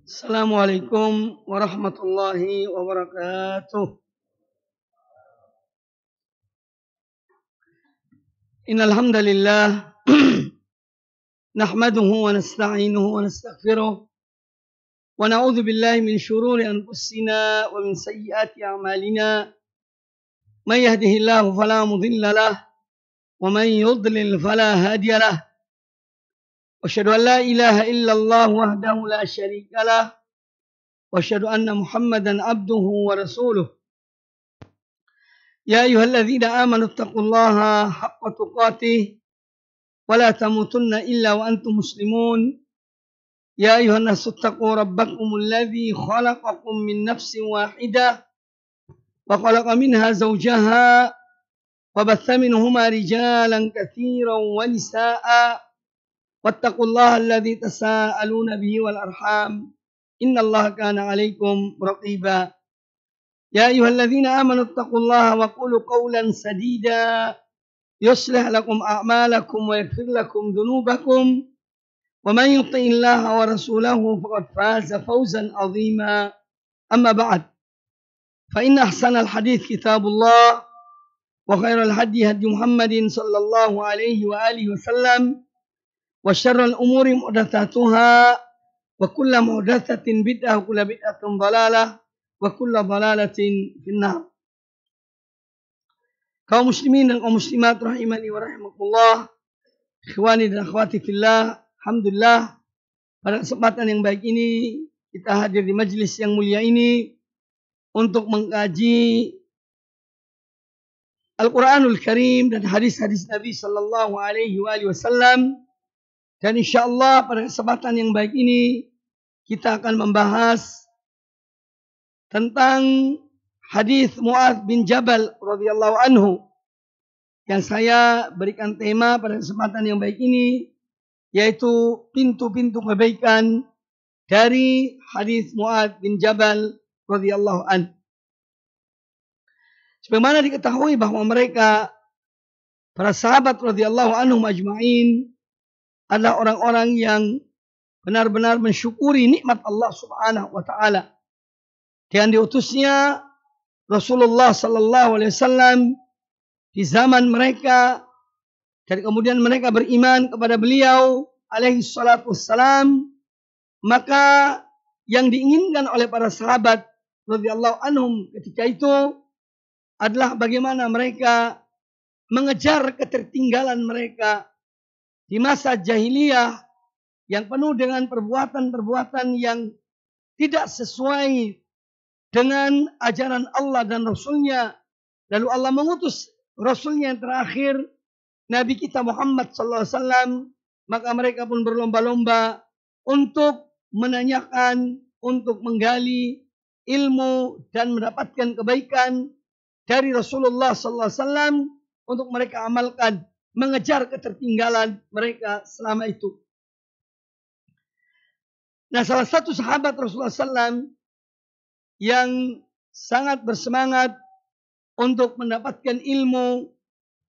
Assalamualaikum warahmatullahi wabarakatuh. Innal hamdalillah nahmaduhu wa nasta'inuhu wa nastaghfiruh wa na'udzu billahi min shururi anfusina wa min sayyiati a'malina. May yahdihillahu fala mudilla lahu wa may yudlil fala hadiya lahu. Asyhadu an la ilaha illallah wahdahu la syarika lahu wa asyhadu anna Muhammadan abduhu wa rasuluh. Ya ayyuhalladzina amanu taqullaha haqqa tuqatih wa la tamutunna illa wa antum muslimun. Ya ayyuhan nasu taqu rabbakumul ladzi khalaqakum min nafsin wahidah wa khalaqa minha zawjaha wa batha minhuma rijalan katsiran wa nisaa'a wattaqullaha alladzi tasaaluna bihi wal arham innallaha kana 'alaikum raqiba. Ya ayyuhalladzina amanu taqullaha wa qulu qawlan sadida yuslih lakum a'malakum wa yaghfir lakum dhunubakum wa man yuti'illaha wa rasulahu faqad faza fawzan 'azima. Amma ba'd. Fa inna ahsanal hadits kitabullah wa khairal hadi hadi Muhammadin sallallahu alaihi wa alihi wasallam wa syarrul umuri muhdatsatuha wa kullu muhdatsatin bid'ah wa kullu bid'atin dhalalah wa kullu dhalalatin finnar. Kaum muslimin dan kaum muslimat rahimani wa rahimakumullah, ikhwani dan akhwati fillah, alhamdulillah pada kesempatan yang baik ini kita hadir di majelis yang mulia ini untuk mengkaji Al-Quranul Karim dan hadis-hadis Nabi sallallahu alaihi wasallam. Dan insyaallah pada kesempatan yang baik ini kita akan membahas tentang hadis Mu'adz bin Jabal radhiyallahu anhu yang saya berikan tema pada kesempatan yang baik ini, yaitu pintu-pintu kebaikan dari hadis Mu'adz bin Jabal radhiyallahu anhu. Sebagaimana diketahui bahwa mereka para sahabat radhiyallahu anhum ajma'in adalah orang-orang yang benar-benar mensyukuri nikmat Allah Subhanahu wa taala. Dan diutusnya Rasulullah sallallahu alaihi wasallam di zaman mereka, dan kemudian mereka beriman kepada beliau alaihi salatu wassalam, maka yang diinginkan oleh para sahabat radhiyallahu anhum ketika itu adalah bagaimana mereka mengejar ketertinggalan mereka di masa jahiliyah yang penuh dengan perbuatan-perbuatan yang tidak sesuai dengan ajaran Allah dan Rasulnya. Lalu Allah mengutus Rasulnya yang terakhir, Nabi kita Muhammad SAW. Maka mereka pun berlomba-lomba untuk menanyakan, untuk menggali ilmu dan mendapatkan kebaikan dari Rasulullah SAW untuk mereka amalkan, mengejar ketertinggalan mereka selama itu. Nah, salah satu sahabat Rasulullah SAW yang sangat bersemangat untuk mendapatkan ilmu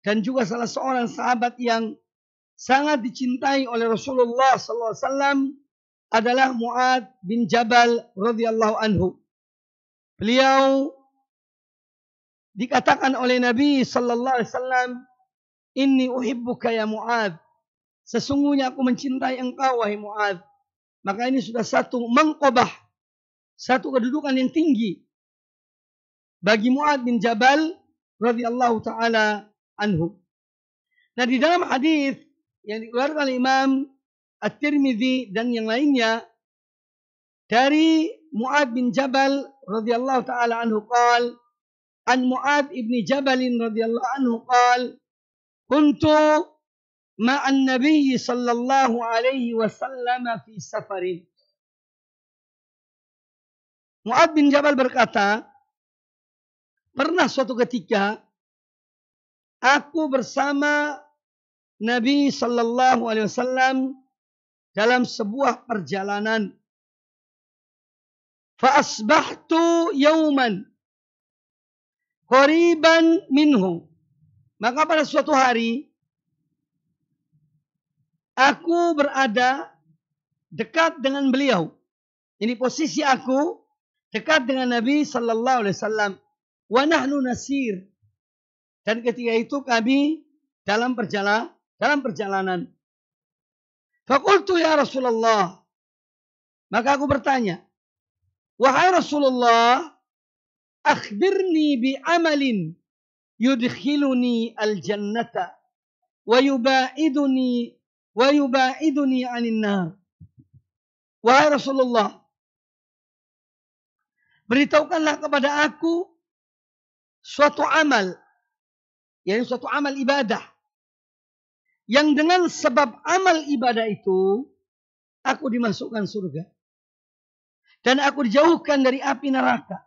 dan juga salah seorang sahabat yang sangat dicintai oleh Rasulullah SAW adalah Mu'adz bin Jabal radhiyallahu anhu. Beliau dikatakan oleh Nabi sallallahu alaihi wasallam, "Inni uhibbuka ya Mu'adz." Sesungguhnya aku mencintai engkau wahai Mu'adz. Maka ini sudah satu mangqabah, satu kedudukan yang tinggi bagi Mu'adz bin Jabal radhiyallahu taala anhu. Nah, di dalam hadis yang dikeluarkan oleh Imam At-Tirmidzi dan yang lainnya dari Mu'adz bin Jabal radhiyallahu taala anhu qala, an Mu'adz ibn Jabal radhiyallahu anhu qala, kuntu ma'an Nabi sallallahu alaihi wasallam fi safarin. Mu'adz bin Jabal berkata, pernah suatu ketika aku bersama Nabi sallallahu alaihi wasallam dalam sebuah perjalanan. Fa asbahtu yauman qariban minhu. Maka pada suatu hari aku berada dekat dengan beliau. Ini posisi aku dekat dengan Nabi sallallahu alaihi wasallam. Wa nahnu nasir. Dan ketika itu kami dalam perjalanan. Faqultu ya Rasulullah. Maka aku bertanya, wahai Rasulullah, akhbirni bi amalin yudkhiluni al-jannata wa yubaiduni 'anil nar. Wahai Rasulullah, beritahukanlah kepada aku suatu amal, yaitu suatu amal ibadah, yang dengan sebab amal ibadah itu aku dimasukkan surga dan aku dijauhkan dari api neraka.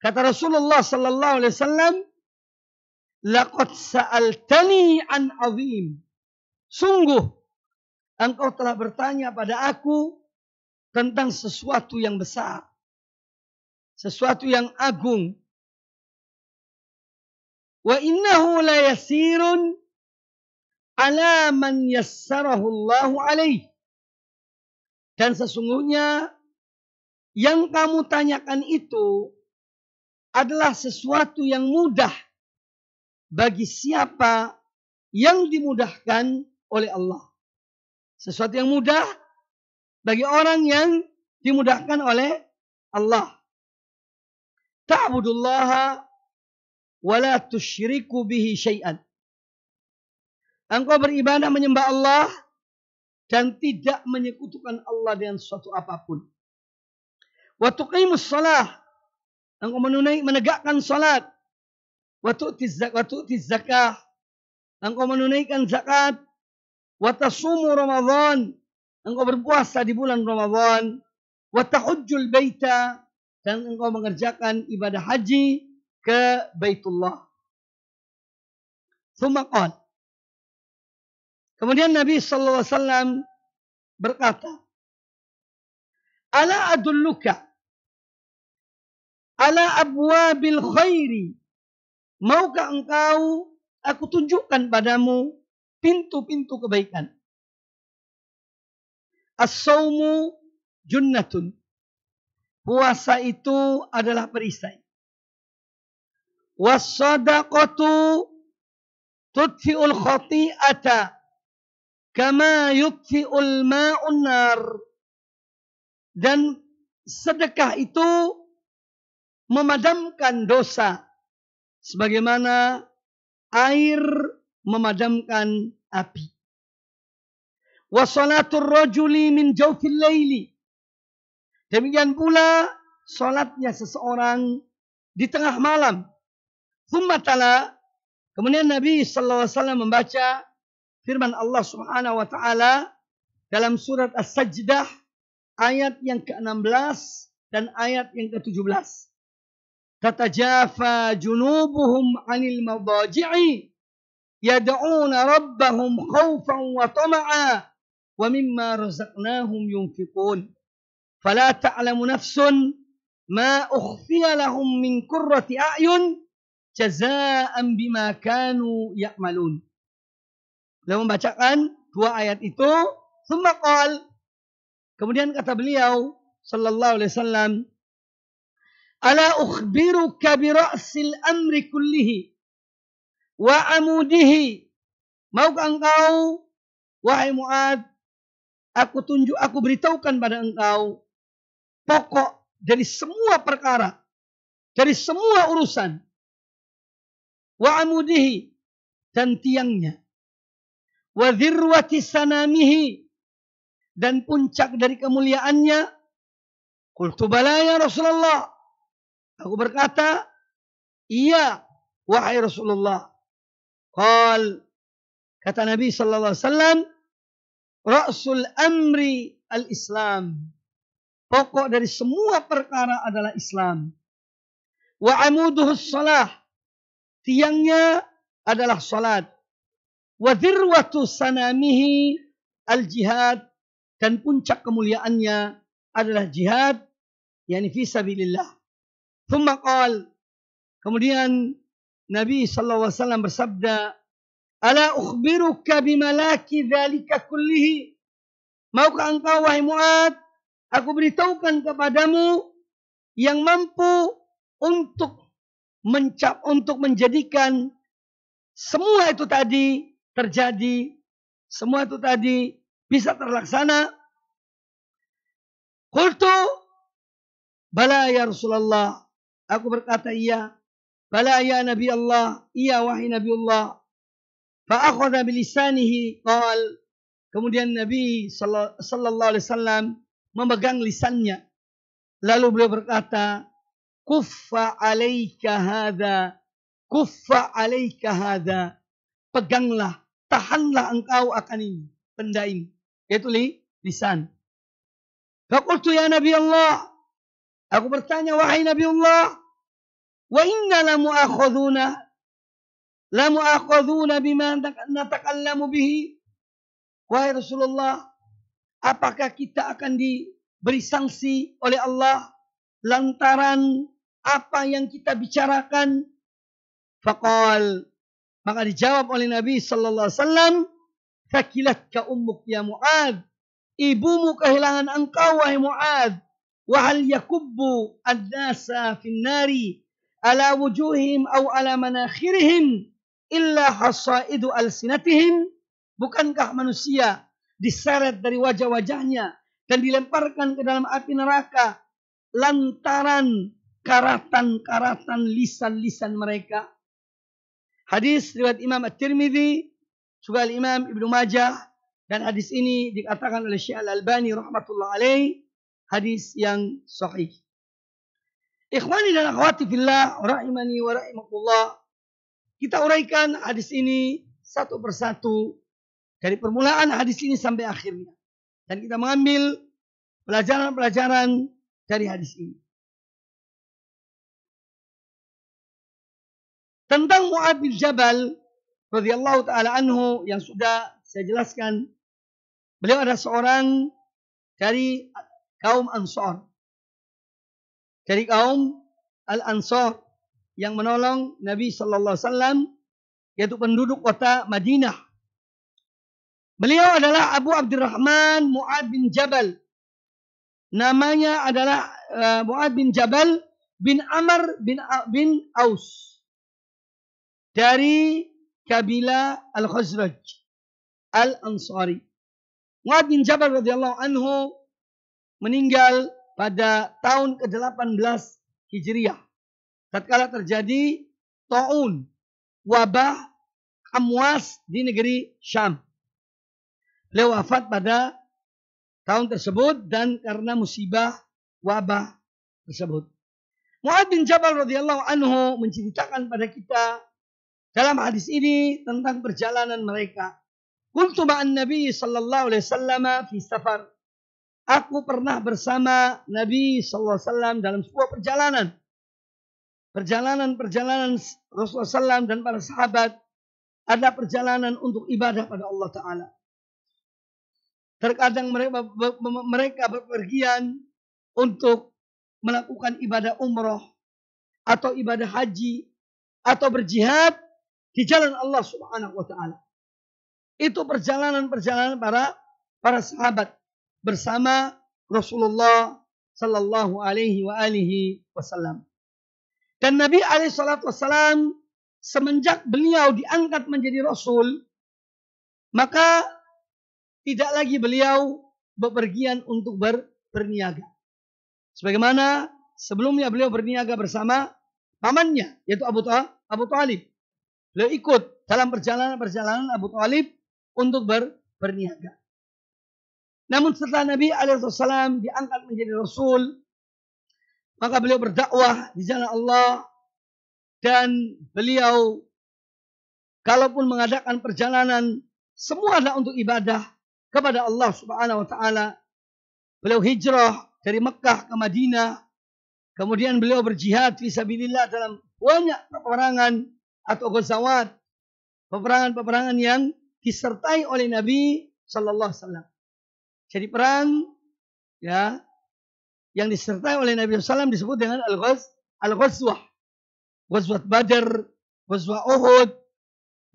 Kata Rasulullah sallallahu alaihi wasallam, laqad sa'altani an azim. Sungguh engkau telah bertanya pada aku tentang sesuatu yang besar, sesuatu yang agung. Wa innahu la yasirun ala man yassarahu Allahu alaih. Dan sesungguhnya yang kamu tanyakan itu adalah sesuatu yang mudah bagi siapa yang dimudahkan oleh Allah. Sesuatu yang mudah bagi orang yang dimudahkan oleh Allah. Ta'budullaha wa la tusyriku bihi syai'an. Engkau beribadah menyembah Allah dan tidak menyekutukan Allah dengan sesuatu apapun. Wa tuqimus shalah. Engkau menegakkan salat. Wa tu'tiz zakah. Engkau menunaikan zakat. Wa tasumu Ramadan. Engkau berpuasa di bulan Ramadan. Wa tahujjul baita. Dan engkau mengerjakan ibadah haji ke Baitullah. Tsumma qala. Kemudian Nabi sallallahu alaihi wasallam berkata, "Ala adulluka ala abwabil khairi?" Maukah engkau aku tunjukkan padamu pintu-pintu kebaikan? As-saumu junnatun. Puasa itu adalah perisai. Was-sadaqatu tudfi'ul khati'ata kama yudfi'ul ma'un nar. Dan sedekah itu memadamkan dosa sebagaimana air memadamkan api. Wa salatul rajuli min jawfil laili. Demikian pula salatnya seseorang di tengah malam. Tsumma tala. Kemudian Nabi sallallahu alaihi wasallam membaca firman Allah Subhanahu wa taala dalam surat As-Sajdah ayat yang ke-16 dan ayat yang ke-17. Tatajafa junubuhum 'anil madaji'i yad'una rabbahum khaufan wa tama'a wa mimma razaqnahum yunfiqun. Fala ta'lamu nafsun ma ukhfiya lahum min qurrati a'yun jazaa'an bima kanu ya'malun. Beliau membacakan dua ayat itu. Tsumma qala. Kemudian kata beliau sallallahu alaihi wasallam, ala ukhbiruka bi ra'sil amri kullihi wa amudihi. Maukah engkau, wahai Mu'ad, aku beritahukan pada engkau pokok dari semua perkara, dari semua urusan. Wa amudihi, dan tiangnya. Wa dhirwati sanamihi, dan puncak dari kemuliaannya. Qultu bala ya Rasulullah. Aku berkata, iya wahai Rasulullah. Kata Nabi sallallahu alaihi wasallam, ra'sul amri al-Islam. Pokok dari semua perkara adalah Islam. wa amuduhu shalah, tiangnya adalah salat, wa dzirwatu sanamihi al-jihad, dan puncak kemuliaannya adalah jihad, yakni fi sabilillah. Tsumma qala, kemudian Nabi sallallahu alaihi wasallam bersabda, ala ukhbiruka bimalaki dzalika kullihi, maukah engkau wahai Mu'adz, aku beritahukan kepadamu yang mampu untuk menjadikan semua itu tadi terjadi, semua itu tadi bisa terlaksana. Qultu bala ya Rasulullah, aku berkata iya. Bala ya Nabi Allah, iya wahai Nabi Allah. Fa akhadha bilisanihi qal, kemudian Nabi sallallahu alaihi wasallam memegang lisannya, lalu beliau berkata, kuffa alaika hadza, kuffa alaika hadza, peganglah, tahanlah engkau akan ini, benda ini, yaitu lisan. Faqultu ya Nabi Allah, aku bertanya wahai Nabi Allah, wa inna la mu'akhadhuna bima natakallamu bihi, wahai Rasulullah, apakah kita akan diberi sanksi oleh Allah lantaran apa yang kita bicarakan? Faqal, maka dijawab oleh Nabi sallallahu alaihi wasallam, thakilatka ummuk ya Mu'adz, ibumu kehilangan engkau wahai Mu'adz, wa hal yakubbu an-nasa fin nari ala wujuhihim aw ala manakhirihim illa hasaidu alsinatihim, bukankah manusia diseret dari wajah-wajahnya dan dilemparkan ke dalam api neraka lantaran karatan-karatan lisan-lisan mereka. Hadis riwayat Imam At-Tirmidzi, juga Imam Ibnu Majah, dan hadis ini dikatakan oleh Syekh Al-Albani rahmatullah alaih hadis yang sahih. Ikhwani dan akhwati fillah rahimani wa rahimakumullah, kita uraikan hadis ini satu persatu dari permulaan hadis ini sampai akhirnya, dan kita mengambil pelajaran-pelajaran dari hadis ini. Tentang Mu'adz bin Jabal radhiyallahu taala anhu yang sudah saya jelaskan, beliau adalah seorang dari kaum Ansar, dari kaum Al-Ansar yang menolong Nabi sallallahu alaihi wasallam, yaitu penduduk kota Madinah. Beliau adalah Abu Abdurrahman Mu'adz bin Jabal. Namanya adalah Mu'adz bin Jabal bin Amr bin Aus, dari kabilah Al-Khazraj Al-Ansari. Mu'adz bin Jabal radhiyallahu anhu meninggal pada tahun ke-18 Hijriah, tatkala terjadi taun, wabah amwas di negeri Syam. Beliau wafat pada tahun tersebut dan karena musibah wabah tersebut. Mu'adz bin Jabal radhiyallahu anhu menceritakan pada kita dalam hadis ini tentang perjalanan mereka. Kuntu ma'an Nabi sallallahu alaihi wasallam fi safar. Aku pernah bersama Nabi sallallahu alaihi wasallam dalam sebuah perjalanan. Perjalanan Rasulullah SAW dan para sahabat adalah perjalanan untuk ibadah pada Allah Ta'ala. Terkadang mereka berpergian untuk melakukan ibadah umroh atau ibadah haji atau berjihad di jalan Allah Subhanahu wa taala. Itu perjalanan-perjalanan para sahabat bersama Rasulullah sallallahu alaihi wasallam. Dan Nabi alaihi salatu wasallam semenjak beliau diangkat menjadi rasul, maka tidak lagi beliau bepergian untuk berniaga. Sebagaimana sebelumnya beliau berniaga bersama pamannya, yaitu Abu Thalib. Beliau ikut dalam perjalanan Abu Thalib untuk berniaga. Namun setelah Nabi alaihissalam diangkat menjadi Rasul, maka beliau berdakwah di jalan Allah, dan beliau kalaupun mengadakan perjalanan semua adalah untuk ibadah kepada Allah Subhanahu wa taala. Beliau hijrah dari Mekah ke Madinah, Kemudian beliau berjihad fisabilillah dalam banyak peperangan atau ghazawat, peperangan-peperangan yang disertai oleh Nabi sallallahu alaihi wasallam. Jadi perang ya yang disertai oleh Nabi sallallahu alaihi wasallam disebut dengan al-ghazwah. Ghazwat Badar, ghazwah Uhud,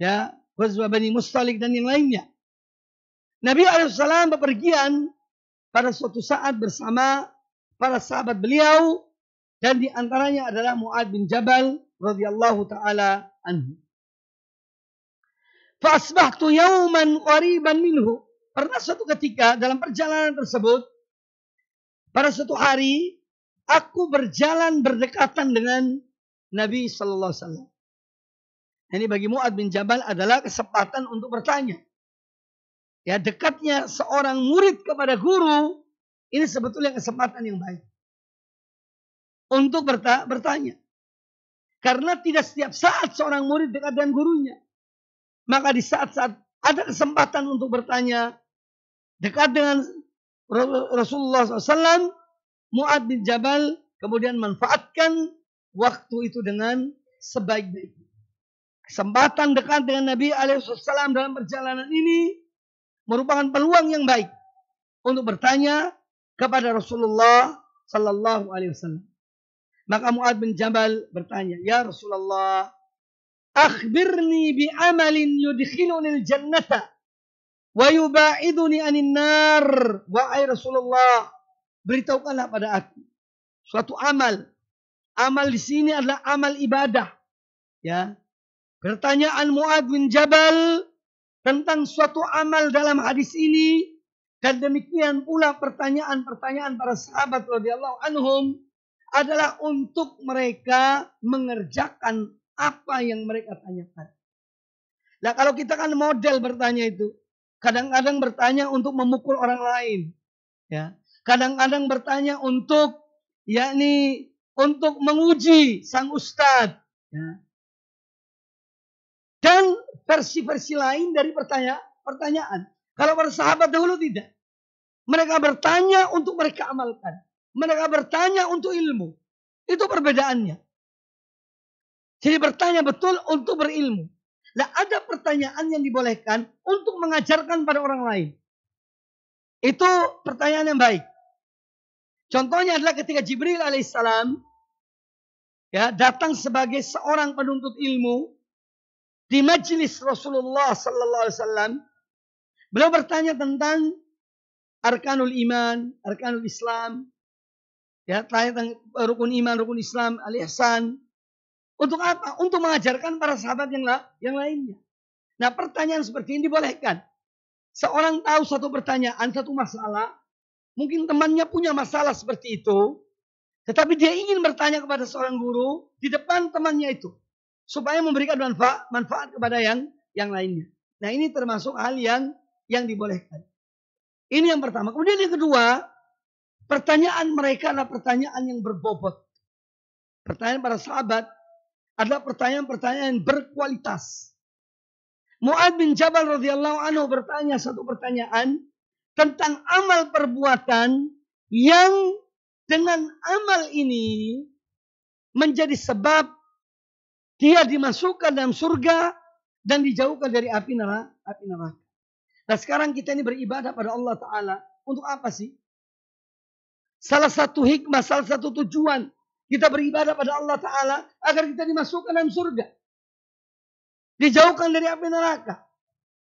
ya, ghazwah Bani Mustalik dan yang lainnya. Nabi alaihi wasallam bepergian pada suatu saat bersama para sahabat beliau, dan di antaranya adalah Mu'adz bin Jabal radhiyallahu taala anhu. Fa asbahtu yawman qariban minhu. Pernah suatu ketika dalam perjalanan tersebut, pada suatu hari aku berjalan berdekatan dengan Nabi sallallahu alaihi wasallam. Ini bagi Mu'adz bin Jabal adalah kesempatan untuk bertanya. Ya, dekatnya seorang murid kepada guru ini sebetulnya kesempatan yang baik untuk bertanya. Karena tidak setiap saat seorang murid dekat dengan gurunya. Maka di saat-saat ada kesempatan untuk bertanya dekat dengan Rasulullah SAW, Mu'adz bin Jabal kemudian manfaatkan waktu itu dengan sebaik-baiknya. Kesempatan dekat dengan Nabi SAW dalam perjalanan ini merupakan peluang yang baik untuk bertanya kepada Rasulullah Sallallahu Alaihi Wasallam. Maka Mu'adz bin Jabal bertanya, ya Rasulullah, akhbirni bi amalin yudkhiluni al-jannata wa yubaiduni anin nar. Wahai Rasulullah, beritahukanlah pada aku suatu amal. Amal di sini adalah amal ibadah. Ya. Pertanyaan Mu'adz bin Jabal tentang suatu amal dalam hadis ini, dan demikian pula pertanyaan-pertanyaan para sahabat radhiyallahu anhum adalah untuk mereka mengerjakan apa yang mereka tanyakan. Nah, kalau kita kan model bertanya itu, kadang-kadang bertanya untuk memukul orang lain, ya. Kadang-kadang bertanya untuk untuk menguji sang ustadz, ya. Dan versi-versi lain dari pertanyaan. Kalau para sahabat dahulu tidak. Mereka bertanya untuk mereka amalkan. Mereka bertanya untuk ilmu. Itu perbedaannya. Jadi bertanya betul untuk berilmu. Nah, ada pertanyaan yang dibolehkan untuk mengajarkan pada orang lain. Itu pertanyaan yang baik. Contohnya adalah ketika Jibril alaihissalam ya, datang sebagai seorang penuntut ilmu di majelis Rasulullah sallallahu alaihi wasallam. Beliau bertanya tentang arkanul iman, arkanul Islam, ya, tentang rukun iman, rukun Islam, al-ihsan. Untuk apa? Untuk mengajarkan para sahabat yang lainnya. Nah, pertanyaan seperti ini dibolehkan. Seorang tahu satu pertanyaan, satu masalah, mungkin temannya punya masalah seperti itu, tetapi dia ingin bertanya kepada seorang guru di depan temannya itu, supaya memberikan manfaat kepada yang lainnya. Nah, ini termasuk hal yang dibolehkan. Ini yang pertama. Kemudian yang kedua, pertanyaan mereka adalah pertanyaan yang berbobot. Pertanyaan para sahabat adalah pertanyaan-pertanyaan yang berkualitas. Mu'adz bin Jabal radhiyallahu anhu bertanya satu pertanyaan tentang amal perbuatan yang dengan amal ini menjadi sebab dia dimasukkan dalam surga dan dijauhkan dari api neraka. Nah, sekarang kita ini beribadah pada Allah Ta'ala. Untuk apa sih? Salah satu hikmah, salah satu tujuan kita beribadah pada Allah Ta'ala agar kita dimasukkan dalam surga. Dijauhkan dari api neraka.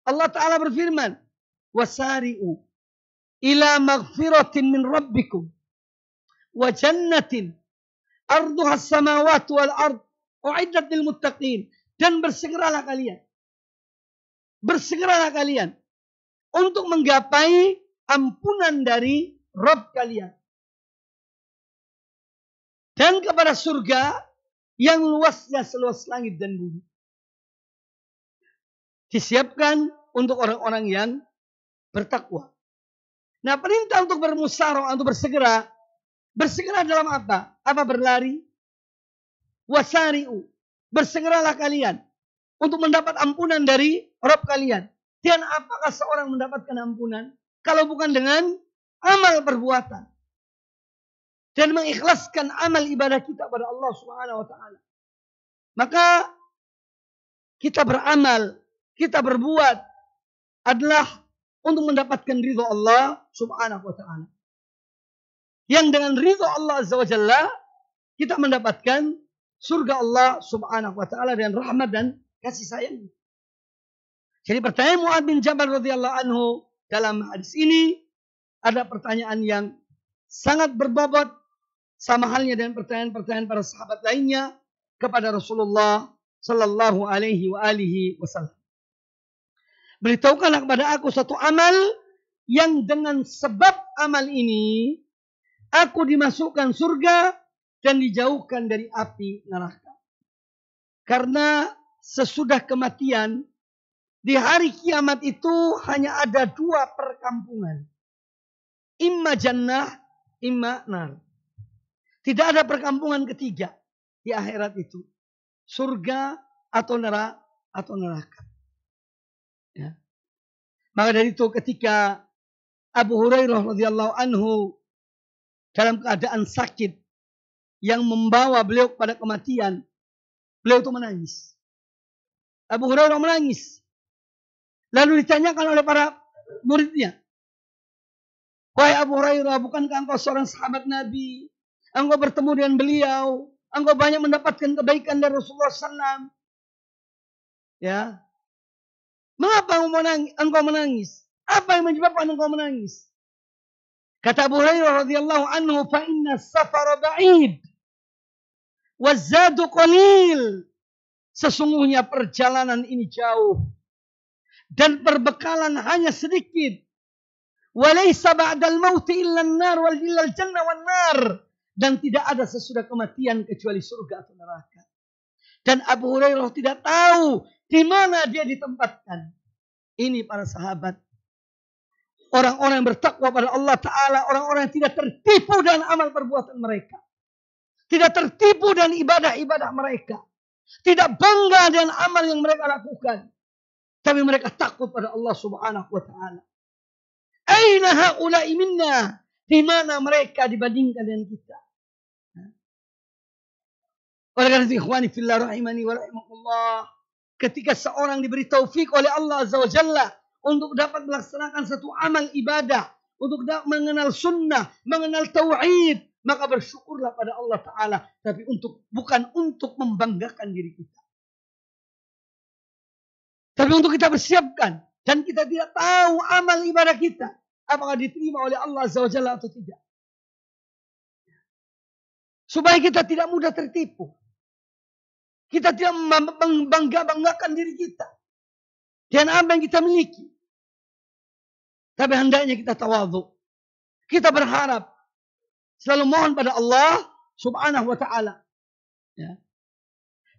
Allah Ta'ala berfirman, wasari'u ila maghfiratin min rabbikum wa jannatin arduha as-samawati wal ard u'iddat lil muttaqin. Dan bersegeralah kalian untuk menggapai ampunan dari Rabb kalian dan kepada surga yang luasnya seluas langit dan bumi. Disiapkan untuk orang-orang yang bertakwa. Nah, perintah untuk bermusyawarah, untuk bersegera dalam apa? Apa berlari? Wasari'u, bersegeralah kalian untuk mendapat ampunan dari Rabb kalian. Dan apakah seorang mendapatkan ampunan kalau bukan dengan amal perbuatan? dan mengikhlaskan amal ibadah kita pada Allah Subhanahu wa taala. Maka kita beramal, kita berbuat adalah untuk mendapatkan ridho Allah Subhanahu wa taala. Yang dengan ridho Allah Azza wa Jalla kita mendapatkan surga Allah Subhanahu wa taala dan rahmat dan kasih sayang. Jadi pertanyaan Mu'adz bin Jabal radhiyallahu anhu dalam hadis ini ada pertanyaan yang sangat berbobot sama halnya dengan pertanyaan-pertanyaan para sahabat lainnya kepada Rasulullah sallallahu alaihi wa alihi wasallam. Beritahukanlah kepada aku satu amal yang dengan sebab amal ini aku dimasukkan surga dan dijauhkan dari api neraka. Karena sesudah kematian di hari kiamat itu hanya ada dua perkampungan. Imma jannah, imma nar. Tidak ada perkampungan ketiga di akhirat itu. Surga atau neraka. Ya. Maka dari itu ketika Abu Hurairah radhiyallahu anhu dalam keadaan sakit yang membawa beliau pada kematian, beliau itu menangis. Abu Hurairah menangis. Lalu ditanyakan oleh para muridnya, wahai Abu Hurairah, bukankah engkau seorang sahabat Nabi? Engkau bertemu dengan beliau, engkau banyak mendapatkan kebaikan dari Rasulullah SAW. Ya, mengapa engkau menangis? Apa yang menyebabkan engkau menangis? Kata Abu Hurairah radhiyallahu anhu, fa inna as-safara ba'id waz-zadu qalil. Sesungguhnya perjalanan ini jauh dan perbekalan hanya sedikit. Walaysa ba'dal mauti illa an-nar wal illa al-jannah wan nar. Dan tidak ada sesudah kematian kecuali surga atau neraka. Dan Abu Hurairah tidak tahu di mana dia ditempatkan. Ini para sahabat, orang-orang yang bertakwa pada Allah Ta'ala, orang-orang yang tidak tertipu dengan amal perbuatan mereka. Tidak tertipu dengan ibadah-ibadah mereka. Tidak bangga dengan amal yang mereka lakukan. Tapi mereka takut pada Allah Subhanahu wa Ta'ala. Aina haula'i minna? Di mana mereka dibandingkan dengan kita? Oleh karena itu, ikhwani fillah rahimani wa rahimakumullah, ketika seorang diberi taufik oleh Allah Azza wa Jalla untuk dapat melaksanakan satu amal ibadah, untuk mengenal sunnah, mengenal tauhid, maka bersyukurlah pada Allah Ta'ala. Tapi bukan untuk membanggakan diri kita. Tapi untuk kita bersiapkan. Dan kita tidak tahu amal ibadah kita apakah diterima oleh Allah Azza wa Jalla atau tidak. Supaya kita tidak mudah tertipu. Kita tidak membanggakan diri kita dan apa yang kita miliki. Tapi hendaknya kita tawadhu. Kita berharap, selalu mohon pada Allah Subhanahu wa Ta'ala. Ya.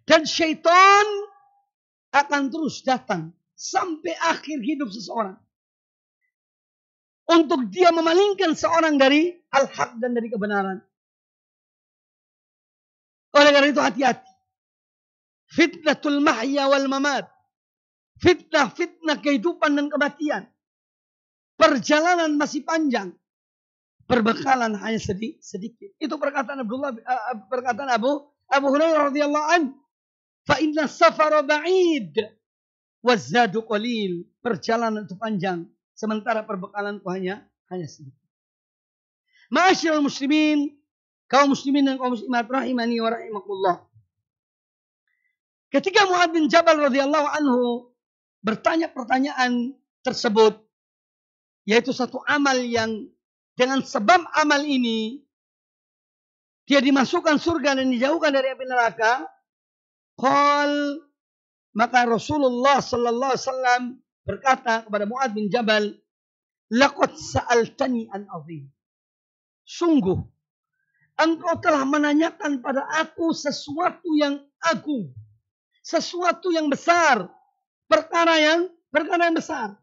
Dan syaitan akan terus datang sampai akhir hidup seseorang untuk dia memalingkan seorang dari al-haq dan dari kebenaran. Oleh karena itu hati-hati. Fitnatul mahya wal mamat. Fitnah kehidupan dan kematian. Perjalanan masih panjang. Perbekalan hanya sedikit. Itu perkataan Abu Hurairah radhiyallahu anhu. Fa inna safara ba'id waz-zadu qalil. Perjalanan itu panjang, sementara perbekalanku hanya sedikit. Ma'asyiral muslimin, kaum muslimin dan kaum muslimat rahimani wa rahimakumullah. Ketika Mu'adz bin Jabal radhiyallahu anhu bertanya pertanyaan tersebut, yaitu satu amal yang dengan sebab amal ini dia dimasukkan surga dan dijauhkan dari api neraka, maka Rasulullah sallallahu alaihi wasallam berkata kepada Mu'adz bin Jabal, laqad sa'altani an azim. Sungguh engkau telah menanyakan pada aku sesuatu yang agung. Sesuatu yang besar, perkara yang besar.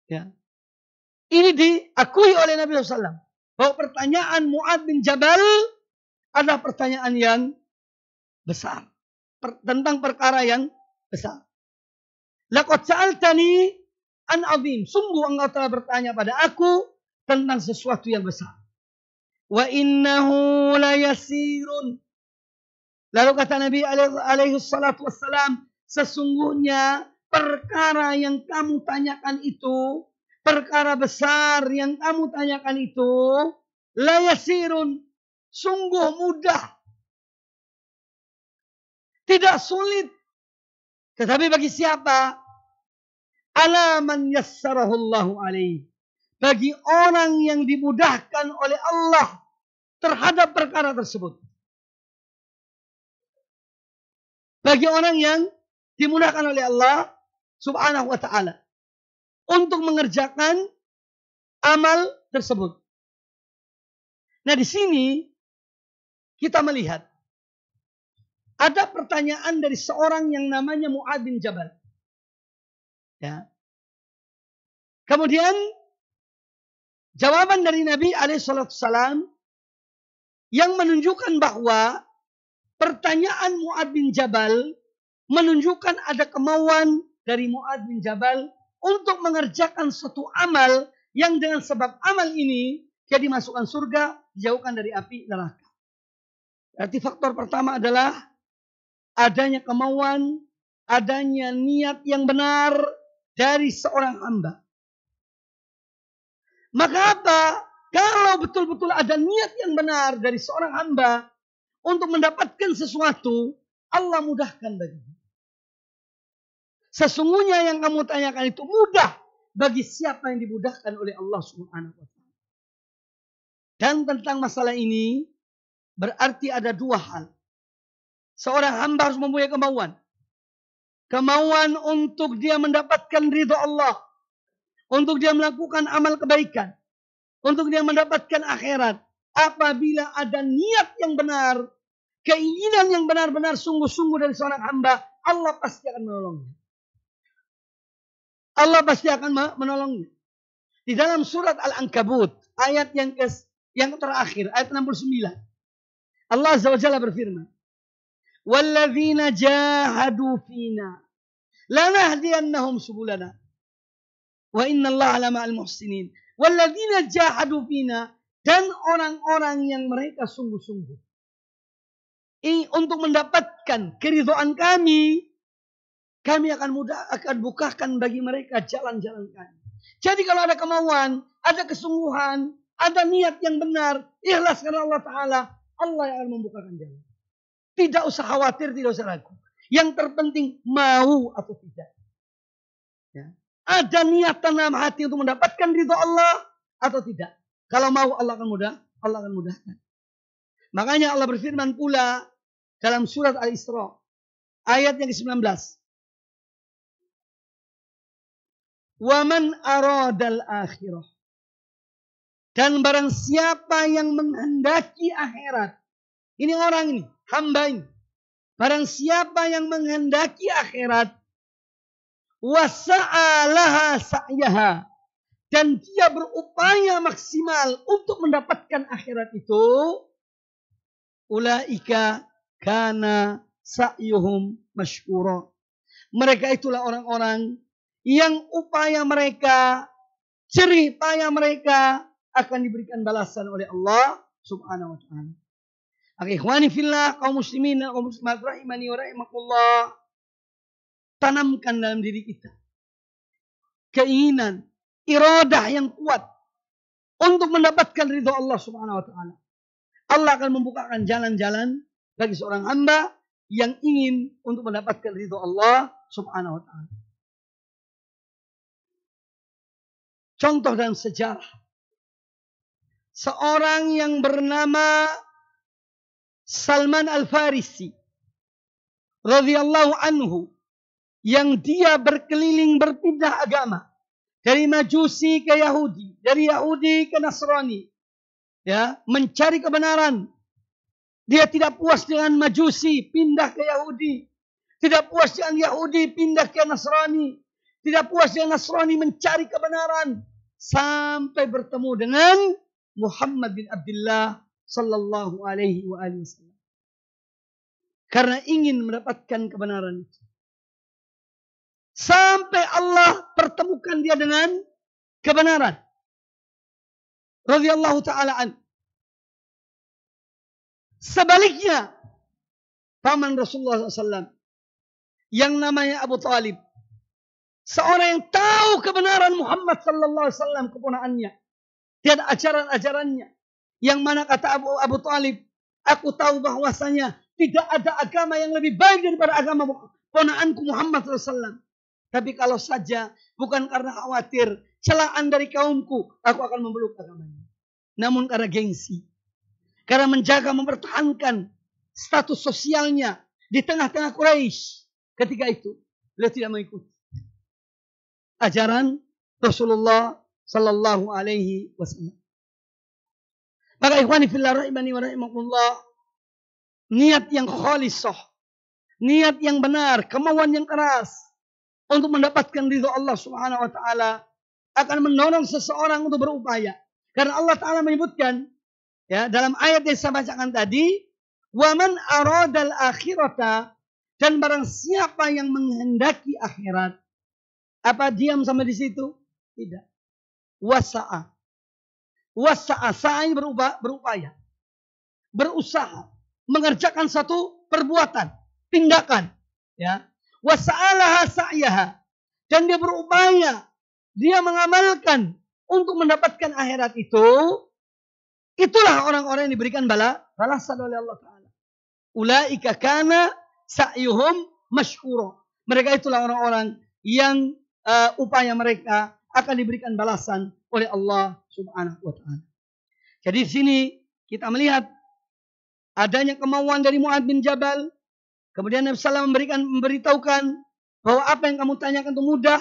Ya. Ini diakui oleh Nabi SAW bahwa pertanyaan Mu'adz bin Jabal adalah pertanyaan yang besar, tentang perkara yang besar. Laqad sa'altani an azim. Sungguh engkau telah bertanya pada aku tentang sesuatu yang besar. wa innahu layasirun. Lalu kata Nabi alaihi salatu wassalam, sesungguhnya perkara yang kamu tanyakan itu, perkara besar yang kamu tanyakan itu, layasirun, sungguh mudah. Tidak sulit. Tetapi bagi siapa? Ala man yassarahullahu alaihi. Bagi orang yang dimudahkan oleh Allah terhadap perkara tersebut. Bagi orang yang dimudahkan oleh Allah subhanahu wa ta'ala untuk mengerjakan amal tersebut. Nah, di sini kita melihat ada pertanyaan dari seorang yang namanya Mu'adz bin Jabal. Ya. Kemudian jawaban dari Nabi alaihissalam yang menunjukkan bahwa pertanyaan Mu'adz bin Jabal menunjukkan ada kemauan dari Mu'adz bin Jabal untuk mengerjakan suatu amal yang dengan sebab amal ini dia dimasukkan surga, dijauhkan dari api neraka. Berarti faktor pertama adalah adanya kemauan, adanya niat yang benar dari seorang hamba. Maka apa? Kalau betul-betul ada niat yang benar dari seorang hamba untuk mendapatkan sesuatu, Allah mudahkan baginya. Sesungguhnya yang kamu tanyakan itu mudah bagi siapa yang dimudahkan oleh Allah Subhanahu wa taala. Dan tentang masalah ini berarti ada dua hal. Seorang hamba harus mempunyai kemauan. Kemauan untuk dia mendapatkan ridha Allah. Untuk dia melakukan amal kebaikan. Untuk dia mendapatkan akhirat. Apabila ada niat yang benar, keinginan yang benar-benar sungguh-sungguh dari seorang hamba, Allah pasti akan menolongnya. Allah pasti akan menolongnya. Di dalam surat Al-Ankabut, ayat yang terakhir, ayat 69. Allah Azza wa Jalla berfirman, "Walladzina jahadu fina lanahdiyannahum subulana wa innallaha lama'al muhsinin." Walladzina jahadu fina, dan orang-orang yang mereka sungguh-sungguh untuk mendapatkan keridhaan kami akan bukakan bagi mereka jalan-jalan kami. Jadi kalau ada kemauan, ada kesungguhan, ada niat yang benar, ikhlas karena Allah Ta'ala, Allah yang akan membukakan jalan. Tidak usah khawatir, tidak usah ragu. Yang terpenting mau atau tidak. Ya. Ada niatan dalam hati untuk mendapatkan ridha Allah atau tidak. Kalau mau Allah akan mudahkan. Makanya Allah berfirman pula dalam surat Al-Isra ayat yang ke-19. Wa man aradal akhirah. Dan barang siapa yang menghendaki akhirat. Ini orang ini, hamba ini. Barang siapa yang menghendaki akhirat. Wasa'alaha sa'yaha. Dan dia berupaya maksimal untuk mendapatkan akhirat itu. Ulaika kana sa'yuhum mashkura. Mereka itulah orang-orang yang upaya mereka, jerih payah mereka akan diberikan balasan oleh Allah Subhanahu wa taala. Ikhwani fillah, kaum muslimin dan kaum muslimat rahimani wa rahimakumullah. Tanamkan dalam diri kita keinginan, iradah yang kuat untuk mendapatkan ridha Allah Subhanahu wa taala. Allah akan membukakan jalan-jalan bagi seorang hamba yang ingin untuk mendapatkan ridha Allah Subhanahu wa taala. Contoh dalam sejarah. Seorang yang bernama Salman Al-Farisi radhiyallahu anhu, yang dia berkeliling berpindah agama dari Majusi ke Yahudi, dari Yahudi ke Nasrani, ya, mencari kebenaran. Dia tidak puas dengan Majusi, pindah ke Yahudi. Tidak puas dengan Yahudi, pindah ke Nasrani. Tidak puas dengan Nasrani, mencari kebenaran sampai bertemu dengan Muhammad bin Abdullah sallallahu alaihi wasallam. Karena ingin mendapatkan kebenaran itu. Sampai Allah pertemukan dia dengan kebenaran. Radhiyallahu ta'ala an. Sebaliknya, paman Rasulullah SAW yang namanya Abu Talib, seorang yang tahu kebenaran Muhammad sallallahu alaihi wasallam, keponakannya dan ajaran-ajarannya, yang mana kata Abu Talib, aku tahu bahwasanya tidak ada agama yang lebih baik daripada agama ponakanku Muhammad sallallahu alaihi wasallam. Tapi kalau saja bukan karena khawatir celaan dari kaumku, aku akan memeluk agamanya. Namun karena gengsi, karena menjaga mempertahankan status sosialnya di tengah-tengah Quraisy, ketika itu beliau tidak mengikuti ajaran Rasulullah sallallahu alaihi wasallam. Maka ikhwani fillah rahimani wa rahimakumullah, niat yang khalisah, niat yang benar, kemauan yang keras untuk mendapatkan ridho Allah Subhanahu wa taala akan mendorong seseorang untuk berupaya. Karena Allah taala menyebutkan ya dalam ayat yang saya bacakan tadi, wa man aradal akhirata, dan barang siapa yang menghendaki akhirat. Apa diam sampai di situ? Tidak. Wasa'a. Wasa'a, sa'i berupaya. Berusaha. Mengerjakan satu perbuatan. Tindakan. Ya. Wasa'alaha sa'yaha. Dan dia berupaya. Dia mengamalkan untuk mendapatkan akhirat itu. Itulah orang-orang yang diberikan balasan oleh Allah Ta'ala. Ulaika kana sa'yuhum mashkura. Mereka itulah orang-orang yang upaya mereka akan diberikan balasan oleh Allah Subhanahu wa taala. Jadi di sini kita melihat adanya kemauan dari Mu'adz bin Jabal. Kemudian Nabi sallallahu alaihi wasallam memberitahukan bahwa apa yang kamu tanyakan itu mudah,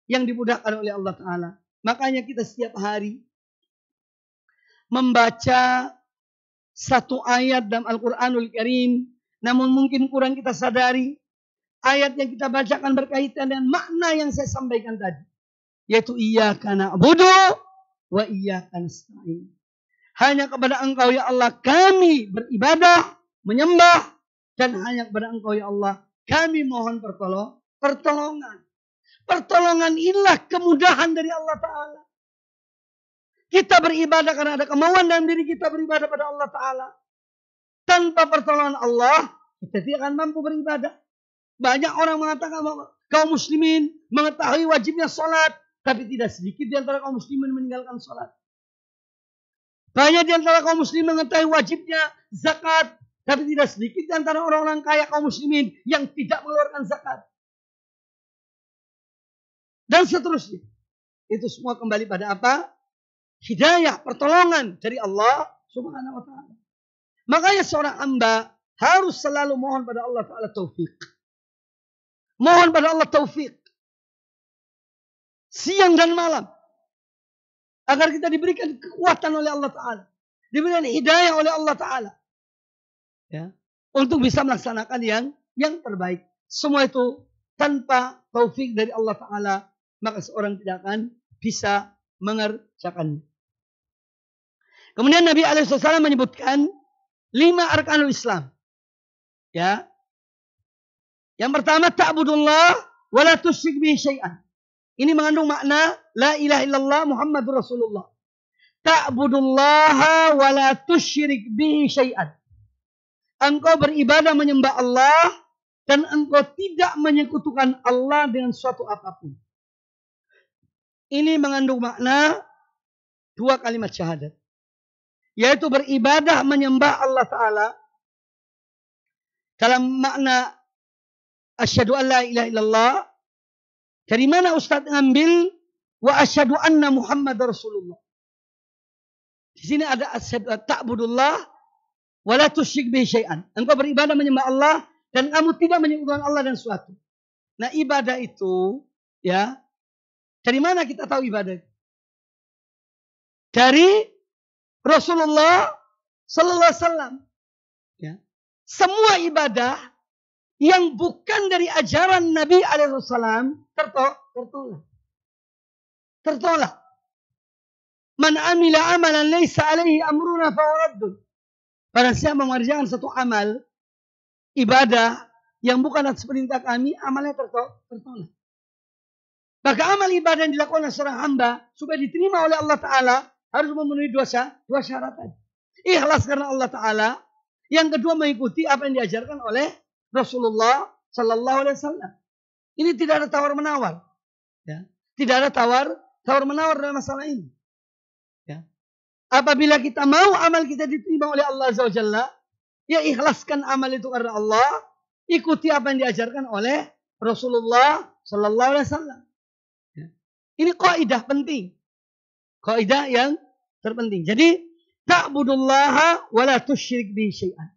yang dimudahkan oleh Allah taala. Makanya kita setiap hari membaca satu ayat dalam Al-Qur'anul Karim, namun mungkin kurang kita sadari ayat yang kita bacakan berkaitan dengan makna yang saya sampaikan tadi. Yaitu iyyaka na'budu wa iyyaka nasta'in. Hanya kepada Engkau ya Allah kami beribadah, menyembah. Dan hanya kepada Engkau ya Allah kami mohon pertolongan. Pertolongan inilah kemudahan dari Allah Ta'ala. Kita beribadah karena ada kemauan dalam diri kita beribadah pada Allah Ta'ala. Tanpa pertolongan Allah, kita tidak akan mampu beribadah. Banyak orang mengatakan bahwa kaum muslimin mengetahui wajibnya sholat, tapi tidak sedikit di antara kaum muslimin meninggalkan sholat. Banyak di antara kaum muslimin mengetahui wajibnya zakat, tapi tidak sedikit di antara orang-orang kaya kaum muslimin yang tidak mengeluarkan zakat. Dan seterusnya. Itu semua kembali pada apa? Hidayah, pertolongan dari Allah Subhanahu wa ta'ala. Makanya seorang hamba harus selalu mohon pada Allah Ta'ala taufik. Mohon pada Allah taufik. Siang dan malam. Agar kita diberikan kekuatan oleh Allah Ta'ala. Diberikan hidayah oleh Allah Ta'ala. Ya, untuk bisa melaksanakan yang terbaik. Semua itu tanpa taufik dari Allah Ta'ala. Maka seorang tidak akan bisa mengerjakannya. Kemudian Nabi SAW menyebutkan 5 arkanul Islam. Ya. Yang pertama, ta'budullah wa la tusyrik bihi syai'an. Ini mengandung makna la ilaha illallah Muhammadur Rasulullah. Ta'budullaha wa la tusyrik bihi syai'an. Engkau beribadah menyembah Allah dan engkau tidak menyekutukan Allah dengan suatu apapun. Ini mengandung makna 2 kalimat syahadat. Yaitu beribadah menyembah Allah Ta'ala dalam makna asyhadu an la ilaha illallah. Dari mana Ustaz ngambil wa asyhadu anna Muhammad Rasulullah? Di sini ada asyhadu ta'budullah wa la tusyrik bihi syai'an. Engkau beribadah menyembah Allah dan kamu tidak menyekutukan Allah dan suatu. Nah, ibadah itu ya, dari mana kita tahu ibadah? Dari Rasulullah sallallahu alaihi wasallam. Ya. Semua ibadah yang bukan dari ajaran Nabi alaihi wasallam tertolak. Man amila amalan laysa alaihi amruna fa raddun. Barang siapa mengerjakan satu amal ibadah yang bukan atas perintah kami, amalnya tertolak. Maka amal ibadah yang dilakukan oleh seorang hamba supaya diterima oleh Allah Ta'ala harus memenuhi dua syarat tadi. Ikhlas karena Allah Ta'ala, Yang kedua mengikuti apa yang diajarkan oleh Rasulullah Sallallahu Alaihi Wasallam. Ini tidak ada tawar menawar. Ya. Tidak ada tawar menawar dalam masalah ini. Ya. Apabila kita mau amal kita diterima oleh Allah Azza wa Jalla, ya ikhlaskan amal itu karena Allah, ikuti apa yang diajarkan oleh Rasulullah Sallallahu Alaihi Wasallam. Ya. Ini kaidah penting, kaidah yang terpenting. Jadi ta'budullaha wa la tusyrik bihi syai'an.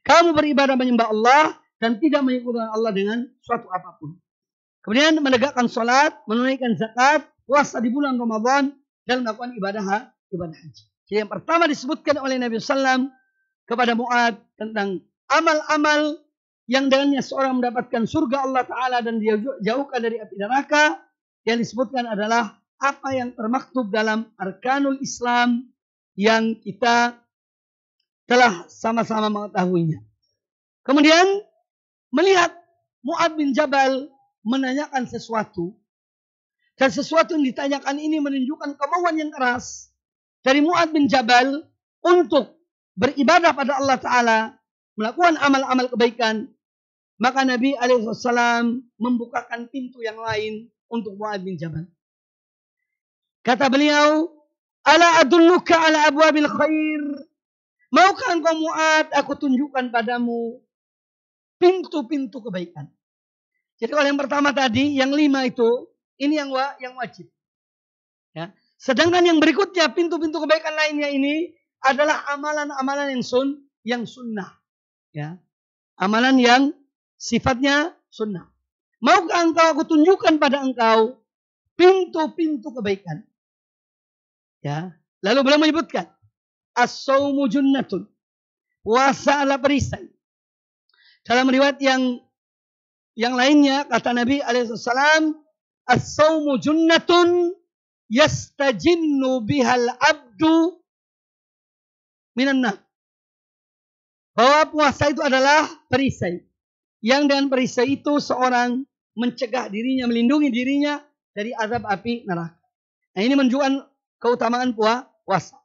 Kamu beribadah menyembah Allah dan tidak menyekutukan Allah dengan suatu apapun. Kemudian menegakkan salat, menunaikan zakat, puasa di bulan Ramadan dan melakukan ibadah haji. Jadi yang pertama disebutkan oleh Nabi SAW kepada Mu'ad tentang amal-amal yang dengannya seorang mendapatkan surga Allah Ta'ala dan dijauhkan dari api neraka. Yang disebutkan adalah apa yang termaktub dalam Arkanul Islam yang kita telah sama-sama mengetahuinya. Kemudian melihat Mu'ad bin Jabal menanyakan sesuatu. Dan sesuatu yang ditanyakan ini menunjukkan kemauan yang keras dari Mu'ad bin Jabal untuk beribadah pada Allah Ta'ala, melakukan amal-amal kebaikan. Maka Nabi SAW membukakan pintu yang lain untuk Mu'ad bin Jabal. Kata beliau, Ala adulluka ala abwabil khair. Maukah engkau Mu'ad, aku tunjukkan padamu pintu-pintu kebaikan. Jadi kalau yang pertama tadi, yang 5 itu, ini yang wajib. Ya. Sedangkan yang berikutnya, pintu-pintu kebaikan lainnya ini adalah amalan-amalan yang sunnah. Ya. Amalan yang sifatnya sunnah. Maukah engkau aku tunjukkan pada engkau pintu-pintu kebaikan. Ya. Lalu beliau menyebutkan, as-sawmu junnatun. Puasa adalah perisai. Dalam riwayat yang lainnya kata Nabi alaihissalam, as-sawmu junnatun yastajinnu bihal abdu minan nar. Bahwa puasa itu adalah perisai. Yang dengan perisai itu seorang mencegah dirinya, melindungi dirinya dari azab api neraka. Nah, ini menunjukkan keutamaan puasa.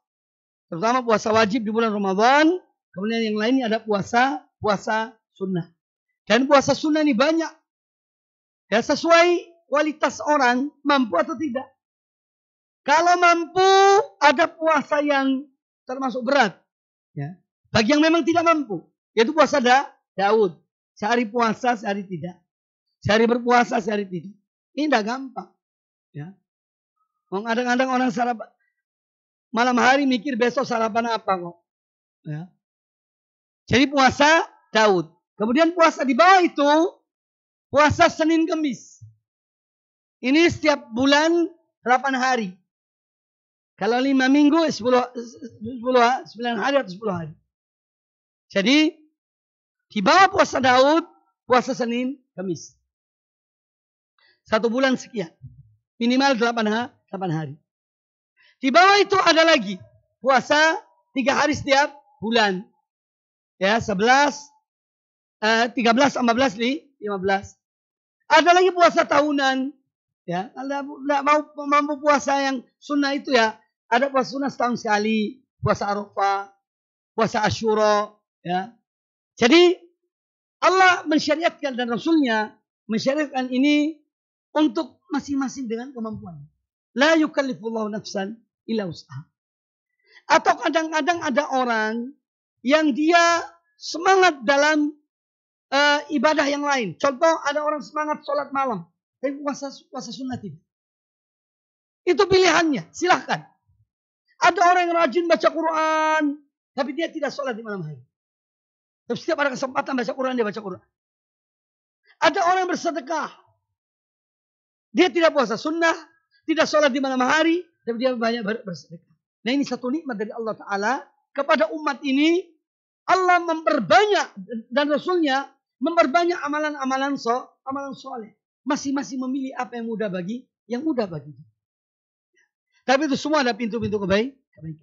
Terutama puasa wajib di bulan Ramadan. Kemudian yang lainnya ada puasa sunnah. Dan puasa sunnah ini banyak. Ya, sesuai kualitas orang, mampu atau tidak. Kalau mampu, ada puasa yang termasuk berat. Ya. Bagi yang memang tidak mampu, yaitu puasa Daud. Sehari puasa, sehari tidak. Sehari berpuasa, sehari tidak. Ini tidak gampang. Ya. Kadang-kadang orang sarapan, malam hari mikir besok sarapan apa kok. Ya. Jadi puasa Daud. Kemudian puasa di bawah itu, puasa Senin Kemis. Ini setiap bulan 8 hari. Kalau 5 minggu, 9 hari atau 10 hari. Jadi, di bawah puasa Daud, puasa Senin Kemis. 1 bulan sekian. Minimal 8 hari. Di bawah itu ada lagi. Puasa 3 hari setiap bulan. Ya, 11, 13, 14, 15. Ada lagi puasa tahunan. Ya, kalau tidak mampu puasa yang sunnah itu ya, ada puasa sunnah setahun sekali, puasa Arafah, puasa Asyura. Ya. Jadi Allah mensyariatkan dan Rasulnya mensyariatkan ini untuk masing-masing dengan kemampuannya. La yukallifullahu nafsan illa wus'aha. Atau kadang-kadang ada orang yang dia semangat dalam ibadah yang lain. Contoh, ada orang semangat sholat malam, tapi puasa sunnah tidak. Itu pilihannya, silahkan. Ada orang yang rajin baca Quran, tapi dia tidak sholat di malam hari. Tapi setiap ada kesempatan baca Quran, dia baca Quran. Ada orang yang bersedekah. Dia tidak puasa sunnah, tidak sholat di malam hari, tapi dia banyak bersedekah. Nah, ini satu nikmat dari Allah Ta'ala kepada umat ini. Allah memperbanyak dan Rasulnya memperbanyak amalan soleh. Masing-masing memilih apa yang mudah bagi dia. Tapi itu semua ada pintu-pintu kebaikan.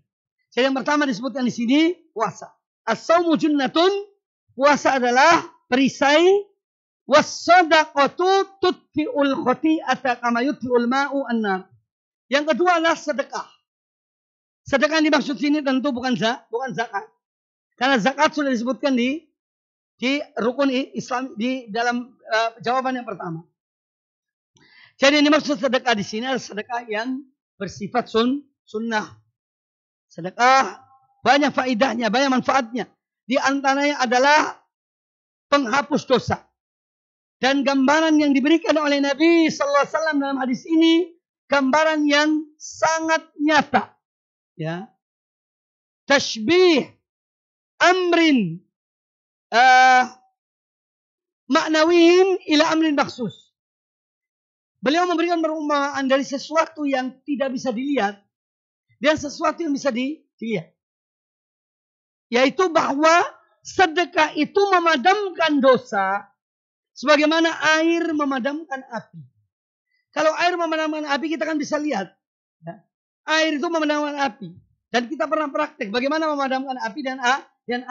Jadi yang pertama disebutkan di sini puasa. As-sawmu junnatun, puasa adalah perisai. Was-sadaqatu tutfi'ul khati'ata kama yutfi'ul ma'u an-nar. Yang kedua adalah sedekah. Sedekah yang dimaksud sini tentu bukan zakat. Karena zakat sudah disebutkan di rukun Islam di dalam jawaban yang pertama. Jadi yang dimaksud sedekah di sini adalah sedekah yang bersifat sunnah. Sedekah banyak faedahnya, banyak manfaatnya. Di antaranya adalah penghapus dosa. Dan gambaran yang diberikan oleh Nabi Sallallahu Alaihi Wasallam dalam hadis ini, gambaran yang sangat nyata. Ya. Tashbih amrin maknawiyin ila amrin maksus. Beliau memberikan perumpamaan dari sesuatu yang tidak bisa dilihat dan sesuatu yang bisa dilihat. Yaitu bahwa sedekah itu memadamkan dosa sebagaimana air memadamkan api. Kalau air memadamkan api kita kan bisa lihat. Ya. Air itu memadamkan api. Dan kita pernah praktek bagaimana memadamkan api dan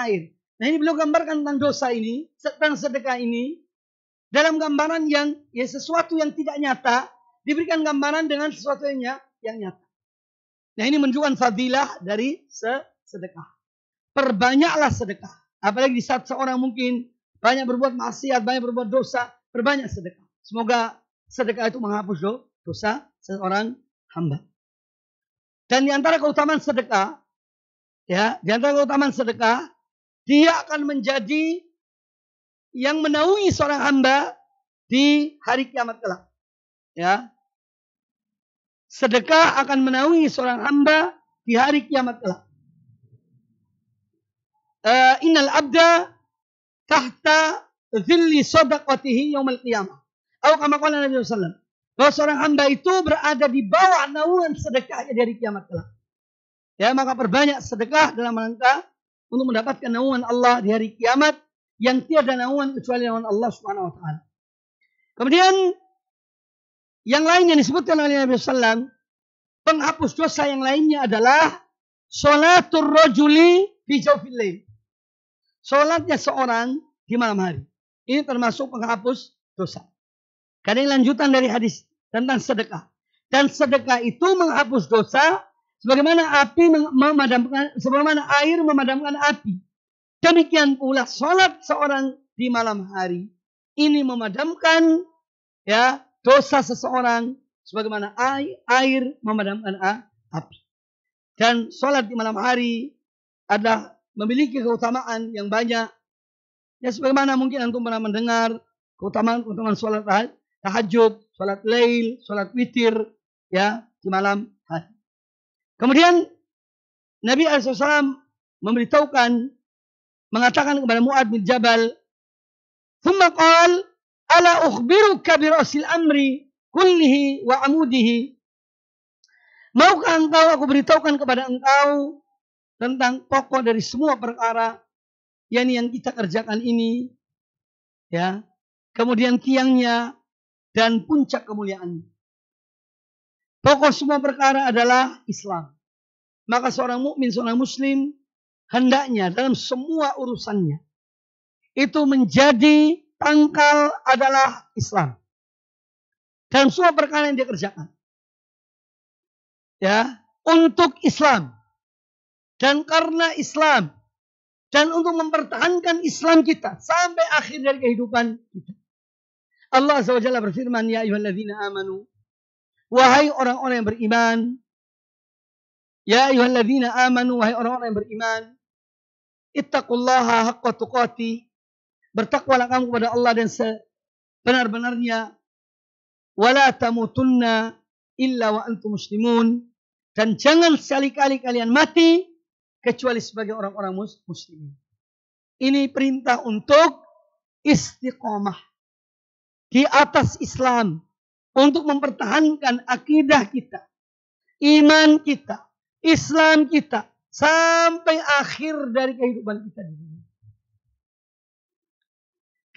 air. Nah ini beliau gambarkan tentang dosa ini, tentang sedekah ini. Dalam gambaran yang sesuatu yang tidak nyata diberikan gambaran dengan sesuatu yang nyata. Nah ini menunjukkan fadilah dari sedekah. Perbanyaklah sedekah. Apalagi di saat seorang mungkin banyak berbuat maksiat, banyak berbuat dosa, perbanyak sedekah. Semoga sedekah itu menghapus dosa seorang hamba. Dan di antara keutamaan sedekah, dia akan menjadi yang menaungi seorang hamba di hari kiamat kelak. Ya. Sedekah akan menaungi seorang hamba di hari kiamat kelak. Innal abda tahta dhilli sadaqatihi yaumil qiyamah. Atau kama qala Nabi sallallahu alaihi wasallam. Bahwa seorang hamba itu berada di bawah naungan sedekahnya di hari kiamat kelak. Ya, maka perbanyak sedekah dalam rangka untuk mendapatkan naungan Allah di hari kiamat. Yang tiada naungan kecuali naungan Allah Subhanahu wa taala. Kemudian yang lain yang disebutkan oleh Nabi sallallahu penghapus dosa yang lainnya adalah sholatur rajuli fi jawfil lail. Salatnya seorang di malam hari. Ini termasuk penghapus dosa. Karena ini lanjutan dari hadis tentang sedekah. Dan sedekah itu menghapus dosa sebagaimana air memadamkan api. Demikian pula salat seorang di malam hari ini memadamkan dosa seseorang sebagaimana air memadamkan api. Dan salat di malam hari adalah memiliki keutamaan yang banyak. Ya sebagaimana mungkin antum pernah mendengar keutamaan salat tahajud, salat lail, salat witir di malam hari. Kemudian Nabi SAW mengatakan kepada Mu'adz bin Jabal, "Tsumma qala, ala ukhbiruka bi ra'sil amri kullihi wa amudihi?" Maukah engkau aku beritahukan kepada engkau tentang pokok dari semua perkara yang kita kerjakan ini, kemudian tiangnya dan puncak kemuliaannya. Pokok semua perkara adalah Islam. Maka seorang mukmin, seorang muslim hendaknya dalam semua urusannya itu menjadi pangkal adalah Islam. Dalam semua perkara yang dia kerjakan. Untuk Islam. Dan karena Islam. Dan untuk mempertahankan Islam kita sampai akhir dari kehidupan kita. Allah Azza wa Jalla berfirman, "Ya ayyuhalladzina amanu." Wahai orang-orang yang beriman. Ya ayyuhalladzina amanu, wahai orang-orang yang beriman. Ittaqullaha haqqa tuqati. Bertakwalah kamu kepada Allah dan sebenar-benarnya. Wala tamutunna illa wa antum muslimun. Dan jangan sekali-kali kalian mati kecuali sebagai orang-orang muslim. Ini perintah untuk istiqomah di atas Islam untuk mempertahankan akidah kita, iman kita, Islam kita sampai akhir dari kehidupan kita di dunia.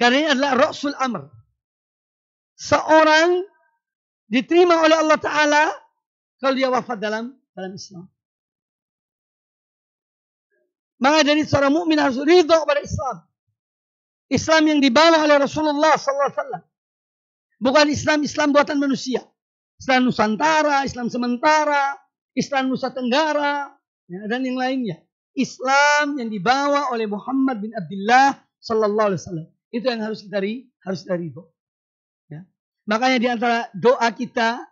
Karena ini adalah Rasul Amr. Seorang diterima oleh Allah Ta'ala kalau dia wafat dalam Islam. Maka dari seorang mukmin harus ridho kepada Islam. Islam yang dibawa oleh Rasulullah SAW. Bukan Islam buatan manusia. Islam Nusantara, Islam sementara, Islam Nusa Tenggara, dan yang lainnya. Islam yang dibawa oleh Muhammad bin Abdullah sallallahu alaihi wasallam. Itu yang harus kita ridho. Ya. Makanya di antara doa kita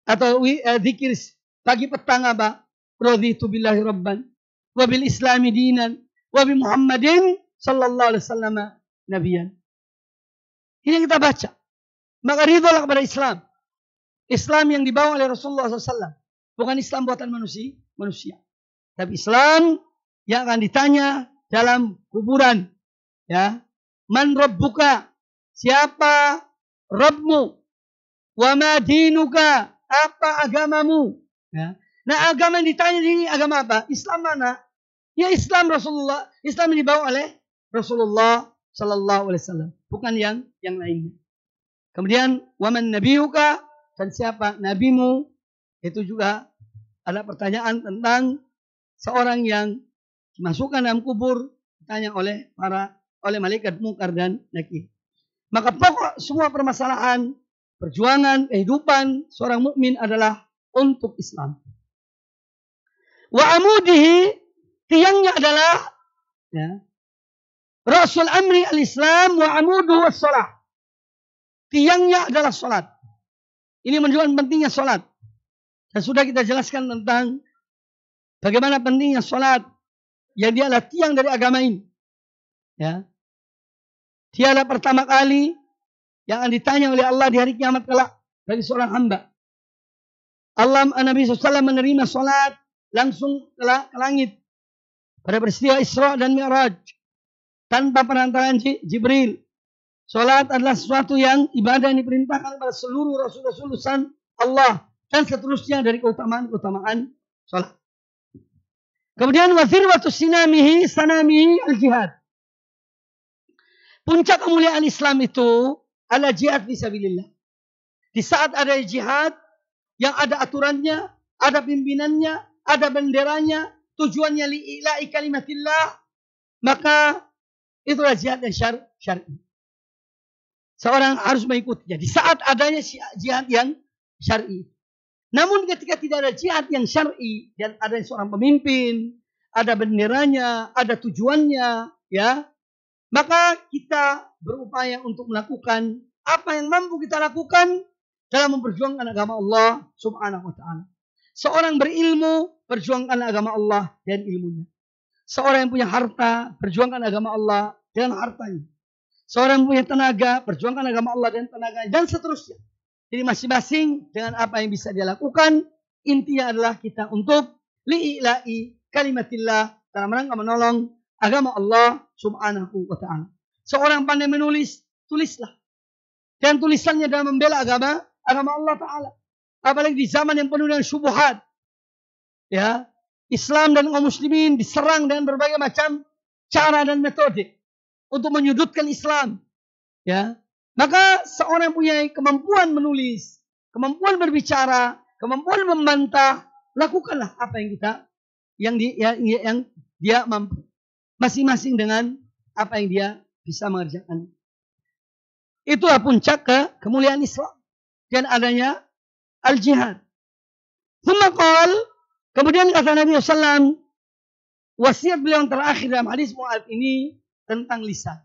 atau zikir pagi petang apa? Raditu billahi rabban wa bil islami dinan wa bi Muhammadin sallallahu alaihi wasallam nabiyan. Ini yang kita baca. Maka ridholah kepada Islam. Islam yang dibawa oleh Rasulullah SAW. Bukan Islam buatan manusia. Tapi Islam yang akan ditanya dalam kuburan. Ya. Man rabbuka? Siapa Rabbmu? Wa ma dinuka? Apa agamamu? Ya. Nah, agama yang ditanya ini agama apa? Islam mana? Ya Islam Rasulullah. Islam yang dibawa oleh Rasulullah sallallahu alaihi wasallam, bukan yang lainnya. Kemudian waman nabiyuka, dan siapa nabimu? Itu juga ada pertanyaan tentang seorang yang dimasukkan dalam kubur, ditanya oleh malaikat Munkar dan Nakir. Maka pokok semua permasalahan perjuangan kehidupan seorang mukmin adalah untuk Islam. Wa amudihi, tiangnya adalah ya, Rasul amri al-Islam wa amuduhu as-salah. Tiangnya adalah salat. Ini menunjukkan pentingnya salat. Dan sudah kita jelaskan tentang bagaimana pentingnya salat. Yang dia adalah tiang dari agama ini. Ya. Dia adalah pertama kali yang akan ditanya oleh Allah di hari kiamat kelak bagi seorang hamba. Nabi SAW menerima salat langsung ke langit pada peristiwa Isra dan Mi'raj. Tanpa perantaraan Jibril. Salat adalah sesuatu yang ibadah yang diperintahkan kepada seluruh Rasul-Rasul Allah. Dan seterusnya dari keutamaan salat. Kemudian wazirwatu sanamihi al-jihad. Puncak kemuliaan Islam itu adalah jihad fisabilillah. Di saat ada jihad yang ada aturannya, ada pimpinannya, ada benderanya, tujuannya li'ila'i kalimatillah, maka itulah jihad yang syar'i. Seorang harus mengikutinya di saat adanya jihad yang syar'i. Namun ketika tidak ada jihad yang syar'i dan ada seorang pemimpin, ada benderanya, ada tujuannya, ya, maka kita berupaya untuk melakukan apa yang mampu kita lakukan dalam memperjuangkan agama Allah Subhanahu wa ta'ala. Seorang berilmu, perjuangkan agama Allah dan ilmunya. Seorang yang punya harta, perjuangkan agama Allah dengan hartanya. Seorang yang punya tenaga, perjuangkan agama Allah dan tenaganya. Dan seterusnya. Jadi masing-masing dengan apa yang bisa dia lakukan. Intinya adalah kita untuk li'ila'i kalimatillah dalam rangka menolong agama Allah Subhanahu wa ta'ala. Seorang pandai menulis, tulislah. Dan tulisannya dalam membela agama Allah Ta'ala. Apalagi di zaman yang penuh dengan syubhat. Ya, Islam dan kaum muslimin diserang dengan berbagai macam cara dan metode untuk menyudutkan Islam. Ya, maka seorang yang punya kemampuan menulis, kemampuan berbicara, kemampuan membantah, lakukanlah apa yang dia mampu. Masing-masing dengan apa yang dia bisa mengerjakan. Itulah puncak kemuliaan Islam dan adanya al-jihad. Kemudian kata Nabi SAW, wasiat beliau yang terakhir dalam hadis Mu'adz ini tentang lisan.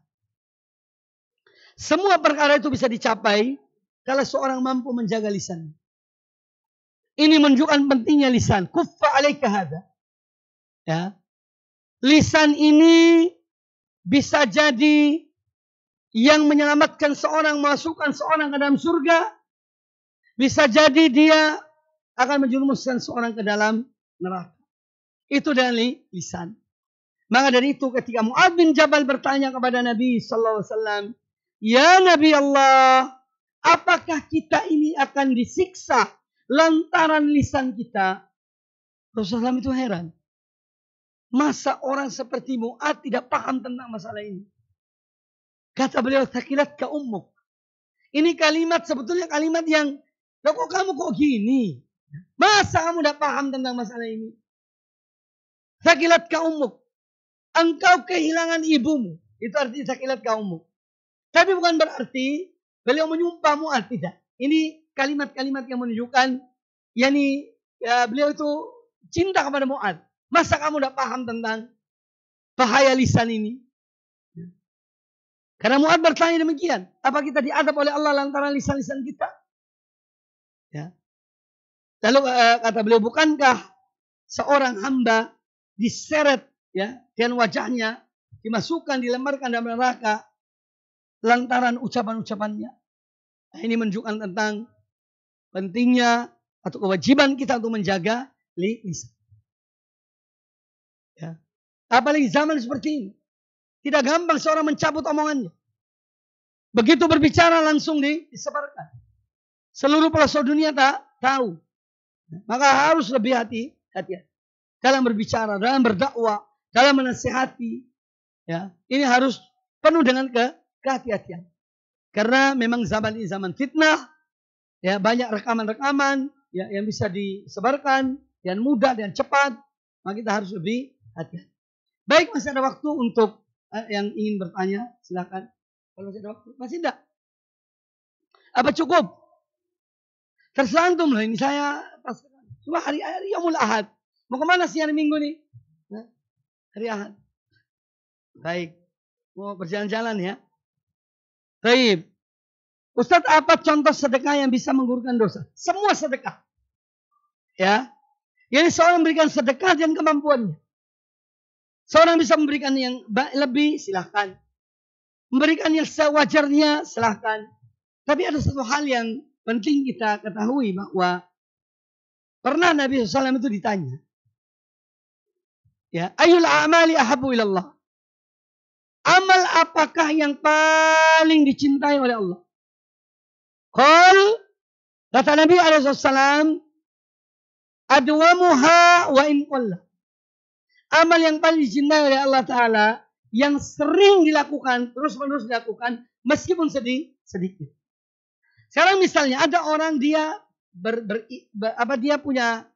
Semua perkara itu bisa dicapai kalau seorang mampu menjaga lisan. Ini menunjukkan pentingnya lisan. Kuffa alaika hadza. Ya. Lisan ini bisa jadi yang menyelamatkan seorang, masukkan seorang ke dalam surga. Bisa jadi dia akan menjerumuskan seorang ke dalam neraka. Itu dari lisan. Maka dari itu ketika Mu'adz bin Jabal bertanya kepada Nabi sallallahu alaihi wasallam, "Ya Nabi Allah, apakah kita ini akan disiksa lantaran lisan kita?" Rasulullah SAW itu heran. Masa orang seperti Mu'adz tidak paham tentang masalah ini? Kata beliau, "Thaqilatka ummuk." Ini kalimat sebetulnya kalimat yang, kok kamu kok gini? Masa kamu tidak paham tentang masalah ini? Thaqilatka ummuk. Engkau kehilangan ibumu. Itu artinya thaqilatka ummuk. Tapi bukan berarti beliau menyumpah Mu'adz, tidak. Ini kalimat-kalimat yang menunjukkan, beliau itu cinta kepada Mu'adz. Masa kamu tidak paham tentang bahaya lisan ini? Karena Mu'adz bertanya demikian. Apa kita diadab oleh Allah lantaran lisan-lisan kita? Ya. Lalu kata beliau, bukankah seorang hamba diseret ya dengan wajahnya, dimasukkan, dilemparkan dalam neraka lantaran ucapan-ucapannya? Nah, ini menunjukkan tentang pentingnya atau kewajiban kita untuk menjaga lisan. Ya. Apalagi zaman seperti ini. Tidak gampang seorang mencabut omongannya. Begitu berbicara langsung disebarkan. Seluruh pelosok dunia tak tahu. Maka harus lebih hati-hati dalam berbicara, dalam berdakwah, dalam menasihati. Ya, ini harus penuh dengan kehati-hatian. Karena memang zaman ini zaman fitnah. Ya, banyak rekaman-rekaman ya, yang bisa disebarkan dan mudah dan cepat. Maka kita harus lebih hati-hati. Baik, masih ada waktu untuk yang ingin bertanya, silakan. Kalau masih ada waktu, masih tidak? Apa cukup? Terserah antum loh, ini saya pas cuma hari Yaumul Ahad. Mau kemana sih hari Minggu nih? Hari Ahad. Baik, mau berjalan-jalan ya. Baik. Ustadz, apa contoh sedekah yang bisa menggugurkan dosa? Semua sedekah. Ya. Jadi seorang memberikan sedekah dengan kemampuannya. Seorang bisa memberikan yang lebih, silahkan. Memberikan yang sewajarnya, silahkan. Tapi ada satu hal yang penting kita ketahui, bahwa pernah Nabi SAW itu ditanya, ya, ayyul a'mali ahabbu ilallah. Amal apakah yang paling dicintai oleh Allah? Kata Nabi SAW, adwamuha wa in qalla. Amal yang paling dicintai oleh Allah Ta'ala, yang sering dilakukan, terus-menerus dilakukan, meskipun sedikit. Sekarang misalnya ada orang dia dia punya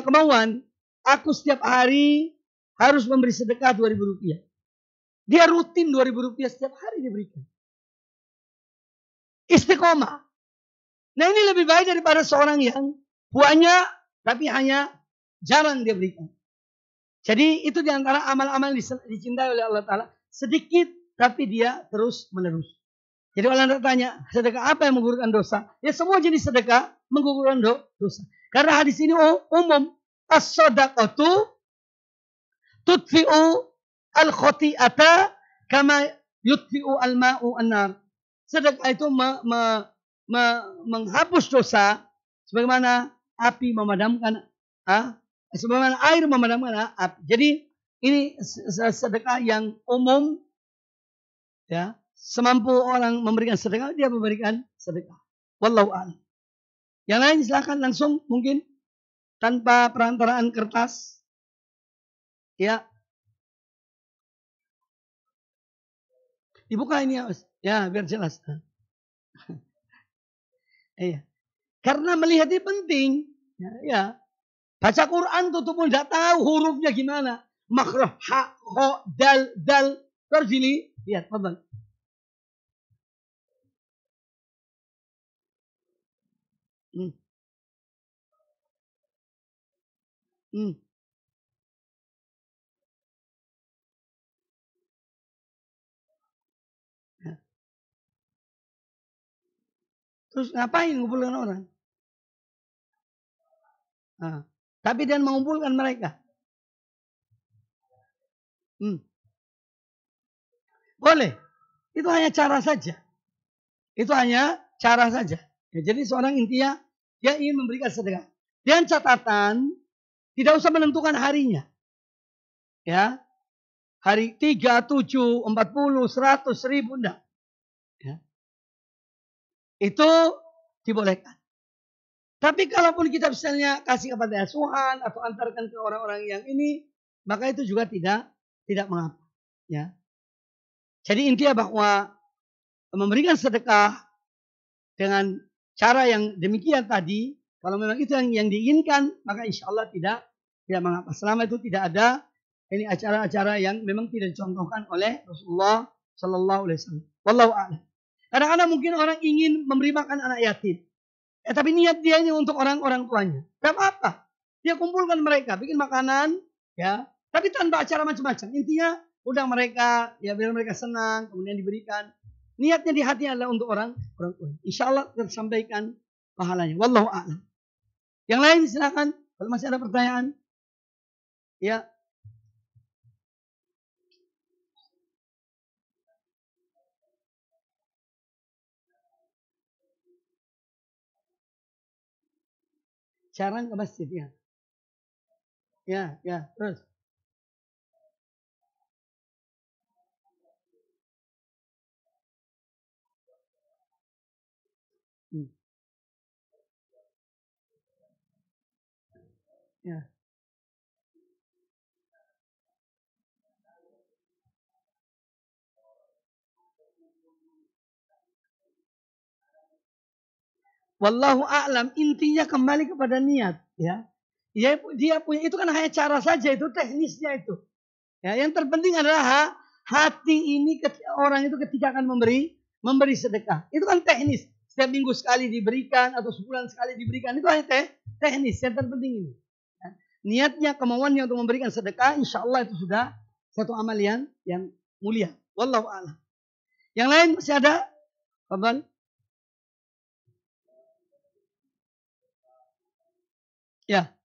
kemauan, aku setiap hari harus memberi sedekah 2.000 rupiah. Dia rutin 2.000 rupiah setiap hari diberikan. Istiqomah. Nah, ini lebih baik daripada seorang yang banyak tapi hanya jarang dia berikan. Jadi itu diantara amal-amal yang dicintai oleh Allah Ta'ala. Sedikit tapi dia terus menerus. Jadi orang tanya, sedekah apa yang menggugurkan dosa? Ya, semua jenis sedekah menggugurkan dosa. Karena hadis ini umum. As-sadaqatu tudfi'u al-khoti'ata kama yudfi'u al-ma'u an-nar. Sedekah itu menghapus dosa sebagaimana api memadamkan sebagaimana air memadamkan api. Jadi ini sedekah yang umum, ya. Semampu orang memberikan sedekah, dia memberikan sedekah. Wallahu a'lam. Yang lain silakan langsung, mungkin tanpa perantaraan kertas. Ya. Dibuka ini ya, Mas. Ya, biar jelas. Iya. Karena melihat ini penting. Ya. Baca Quran tuh pun tidak tahu hurufnya gimana. Makhraj, ha, kho, dal. Terus lihat, fadhal. Ya. Terus ngapain ngumpulkan orang? Tapi dia mengumpulkan mereka. Boleh. Itu hanya cara saja. Ya, jadi seorang intinya dia ingin memberikan sedekah. Dengan catatan tidak usah menentukan harinya. Ya. Hari 3, 7, 40, 100, 1000 enggak. Ya. Itu dibolehkan. Tapi kalaupun kita misalnya kasih kepada asuhan atau antarkan ke orang-orang yang ini, maka itu juga tidak mengapa. Ya. Jadi intinya bahwa memberikan sedekah dengan cara yang demikian tadi, kalau memang itu yang diinginkan, maka insya Allah tidak mengapa. Selama itu tidak ada ini acara-acara yang memang tidak dicontohkan oleh Rasulullah Sallallahu Alaihi Wasallam. Wallahu a'lam. Kadang-kadang mungkin orang ingin memberi makan anak yatim, tapi niat dia ini untuk orang tuanya. Tidak apa-apa. Dia kumpulkan mereka, bikin makanan, ya, tapi tanpa acara macam-macam. Intinya undang mereka, ya biar mereka senang, kemudian diberikan. Niatnya di hatinya adalah untuk orang tua. Insya Allah tersampaikan pahalanya. Wallahu a'lam. Yang lain silakan. Kalau masih ada pertanyaan, ya. Jarang ke masjid, ya. Ya, terus. Ya. Wallahu a'lam, intinya kembali kepada niat, ya. Dia punya itu kan hanya cara saja, itu teknisnya itu. Ya, yang terpenting adalah hati ini orang itu ketika akan memberi sedekah. Itu kan teknis. Setiap minggu sekali diberikan atau sebulan sekali diberikan, itu hanya teknis. Yang terpenting ini. Ya. Niatnya, kemauannya untuk memberikan sedekah, insya Allah itu sudah satu amal yang mulia. Wallahu a'lam. Yang lain masih ada? Fadhal. Ya.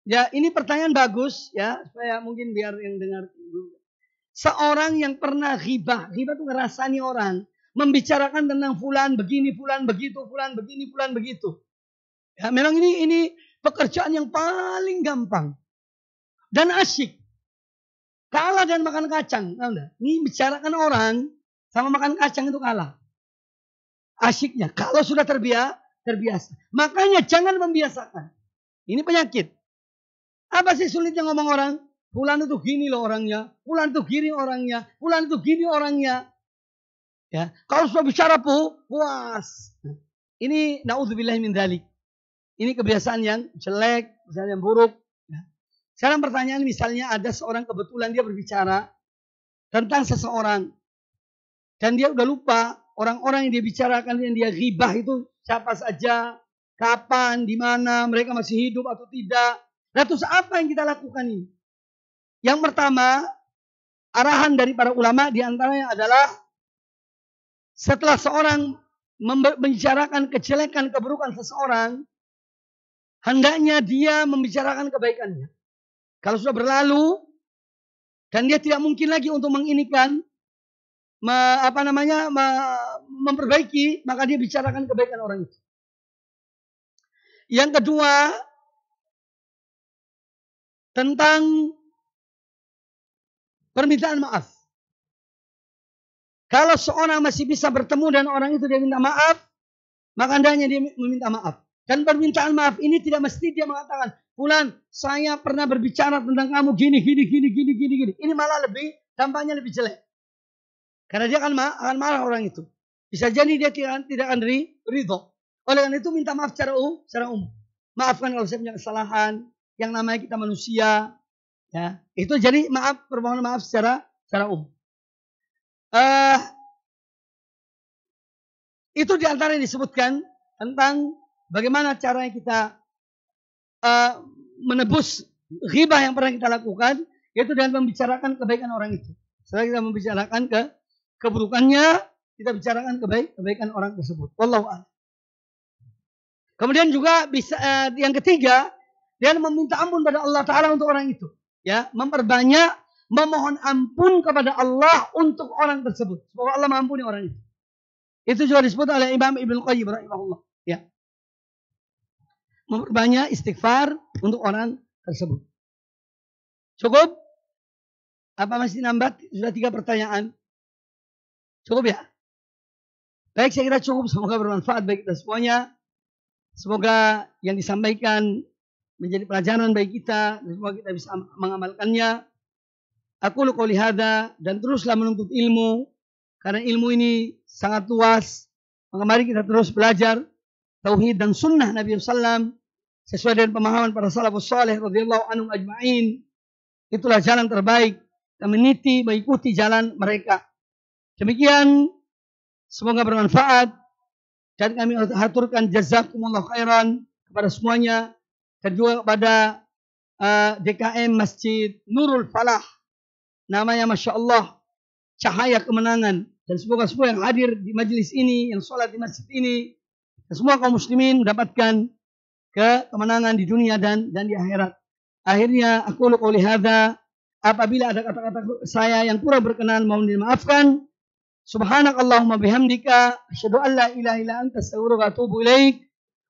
Ya, ini pertanyaan bagus ya, supaya mungkin biar yang dengar. Seorang yang pernah ghibah itu ngerasani orang, membicarakan tentang fulan begini, fulan begitu, fulan begini, fulan begitu. Ya, memang ini pekerjaan yang paling gampang dan asyik. Kalah dan makan kacang, tahu enggak? Ini bicarakan orang sama makan kacang itu kalah. Asyiknya. Kalau sudah terbiasa. Makanya jangan membiasakan. Ini penyakit. Apa sih sulitnya ngomong orang? Fulan itu gini loh orangnya. Fulan itu gini orangnya. Fulan itu gini orangnya. Ya, kalau sudah bicara puas. Ini naudzubillah min dzalik. Ini kebiasaan yang jelek, kebiasaan yang buruk. Ya. Sekarang pertanyaan, misalnya ada seorang kebetulan dia berbicara tentang seseorang. Dan dia udah lupa orang-orang yang dia bicarakan, yang dia ghibah itu siapa saja, kapan, di mana, mereka masih hidup atau tidak. Nah, terus apa yang kita lakukan ini? Yang pertama, arahan dari para ulama diantaranya adalah setelah seorang membicarakan kejelekan, keburukan seseorang, hendaknya dia membicarakan kebaikannya. Kalau sudah berlalu dan dia tidak mungkin lagi untuk menginikan, memperbaiki, maka dia bicarakan kebaikan orang itu. Yang kedua, tentang permintaan maaf. Kalau seorang masih bisa bertemu dan orang itu dia minta maaf, maka hendaknya dia meminta maaf. Dan permintaan maaf ini tidak mesti dia mengatakan, Fulan, saya pernah berbicara tentang kamu gini. Ini malah dampaknya lebih jelek. Karena dia akan marah orang itu. Bisa jadi dia tidak akan ridho. Oleh karena itu minta maaf secara umum. Maafkan kalau saya punya kesalahan. Yang namanya kita manusia. Ya, itu jadi permohonan maaf secara umum. Itu diantara yang disebutkan tentang bagaimana caranya kita menebus ghibah yang pernah kita lakukan, yaitu dengan membicarakan kebaikan orang itu. Setelah kita membicarakan keburukannya, kita bicarakan kebaikan orang tersebut. Wallahu a'lam. Kemudian juga bisa yang ketiga, dia meminta ampun pada Allah Ta'ala untuk orang itu. Ya, memperbanyak memohon ampun kepada Allah untuk orang tersebut. Semoga Allah mengampuni orang itu. Itu juga disebut oleh Imam Ibnu Qayyim rahimahullah. Ya. Memperbanyak istighfar untuk orang tersebut. Cukup? Apa masih nambah? Sudah 3 pertanyaan. Cukup ya? Baik, saya kira cukup. Semoga bermanfaat bagi kita semuanya. Semoga yang disampaikan menjadi pelajaran bagi kita dan semoga kita bisa mengamalkannya. Aku qouli hadza, dan teruslah menuntut ilmu karena ilmu ini sangat luas. Maka mari kita terus belajar tauhid dan sunnah Nabi sallallahu alaihi wasallam sesuai dengan pemahaman para salafus saleh radhiyallahu anhum ajma'in. itulah jalan terbaik. Dan meniti, mengikuti jalan mereka. Demikian, semoga bermanfaat. Dan kami haturkan jazakumullah khairan kepada semuanya. Dan juga kepada DKM Masjid Nurul Falah. Namanya Masya Allah, cahaya kemenangan. Dan semoga semua yang hadir di majelis ini, yang sholat di masjid ini, dan semua kaum muslimin mendapatkan kemenangan di dunia dan di akhirat. Akhirnya, aku qouli hadza. Apabila ada kata-kata saya yang kurang berkenan, mohon dimaafkan. Subhanakallahumma bihamdika asyhadu an la ilaha illa anta astaghfiruka wa atubu ilaik.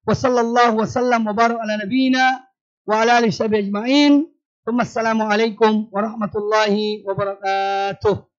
Wa sallallahu wa sallam wa barak ala nabiyyina wa ala alihi ajma'in. Assalamualaikum warahmatullahi wabarakatuh.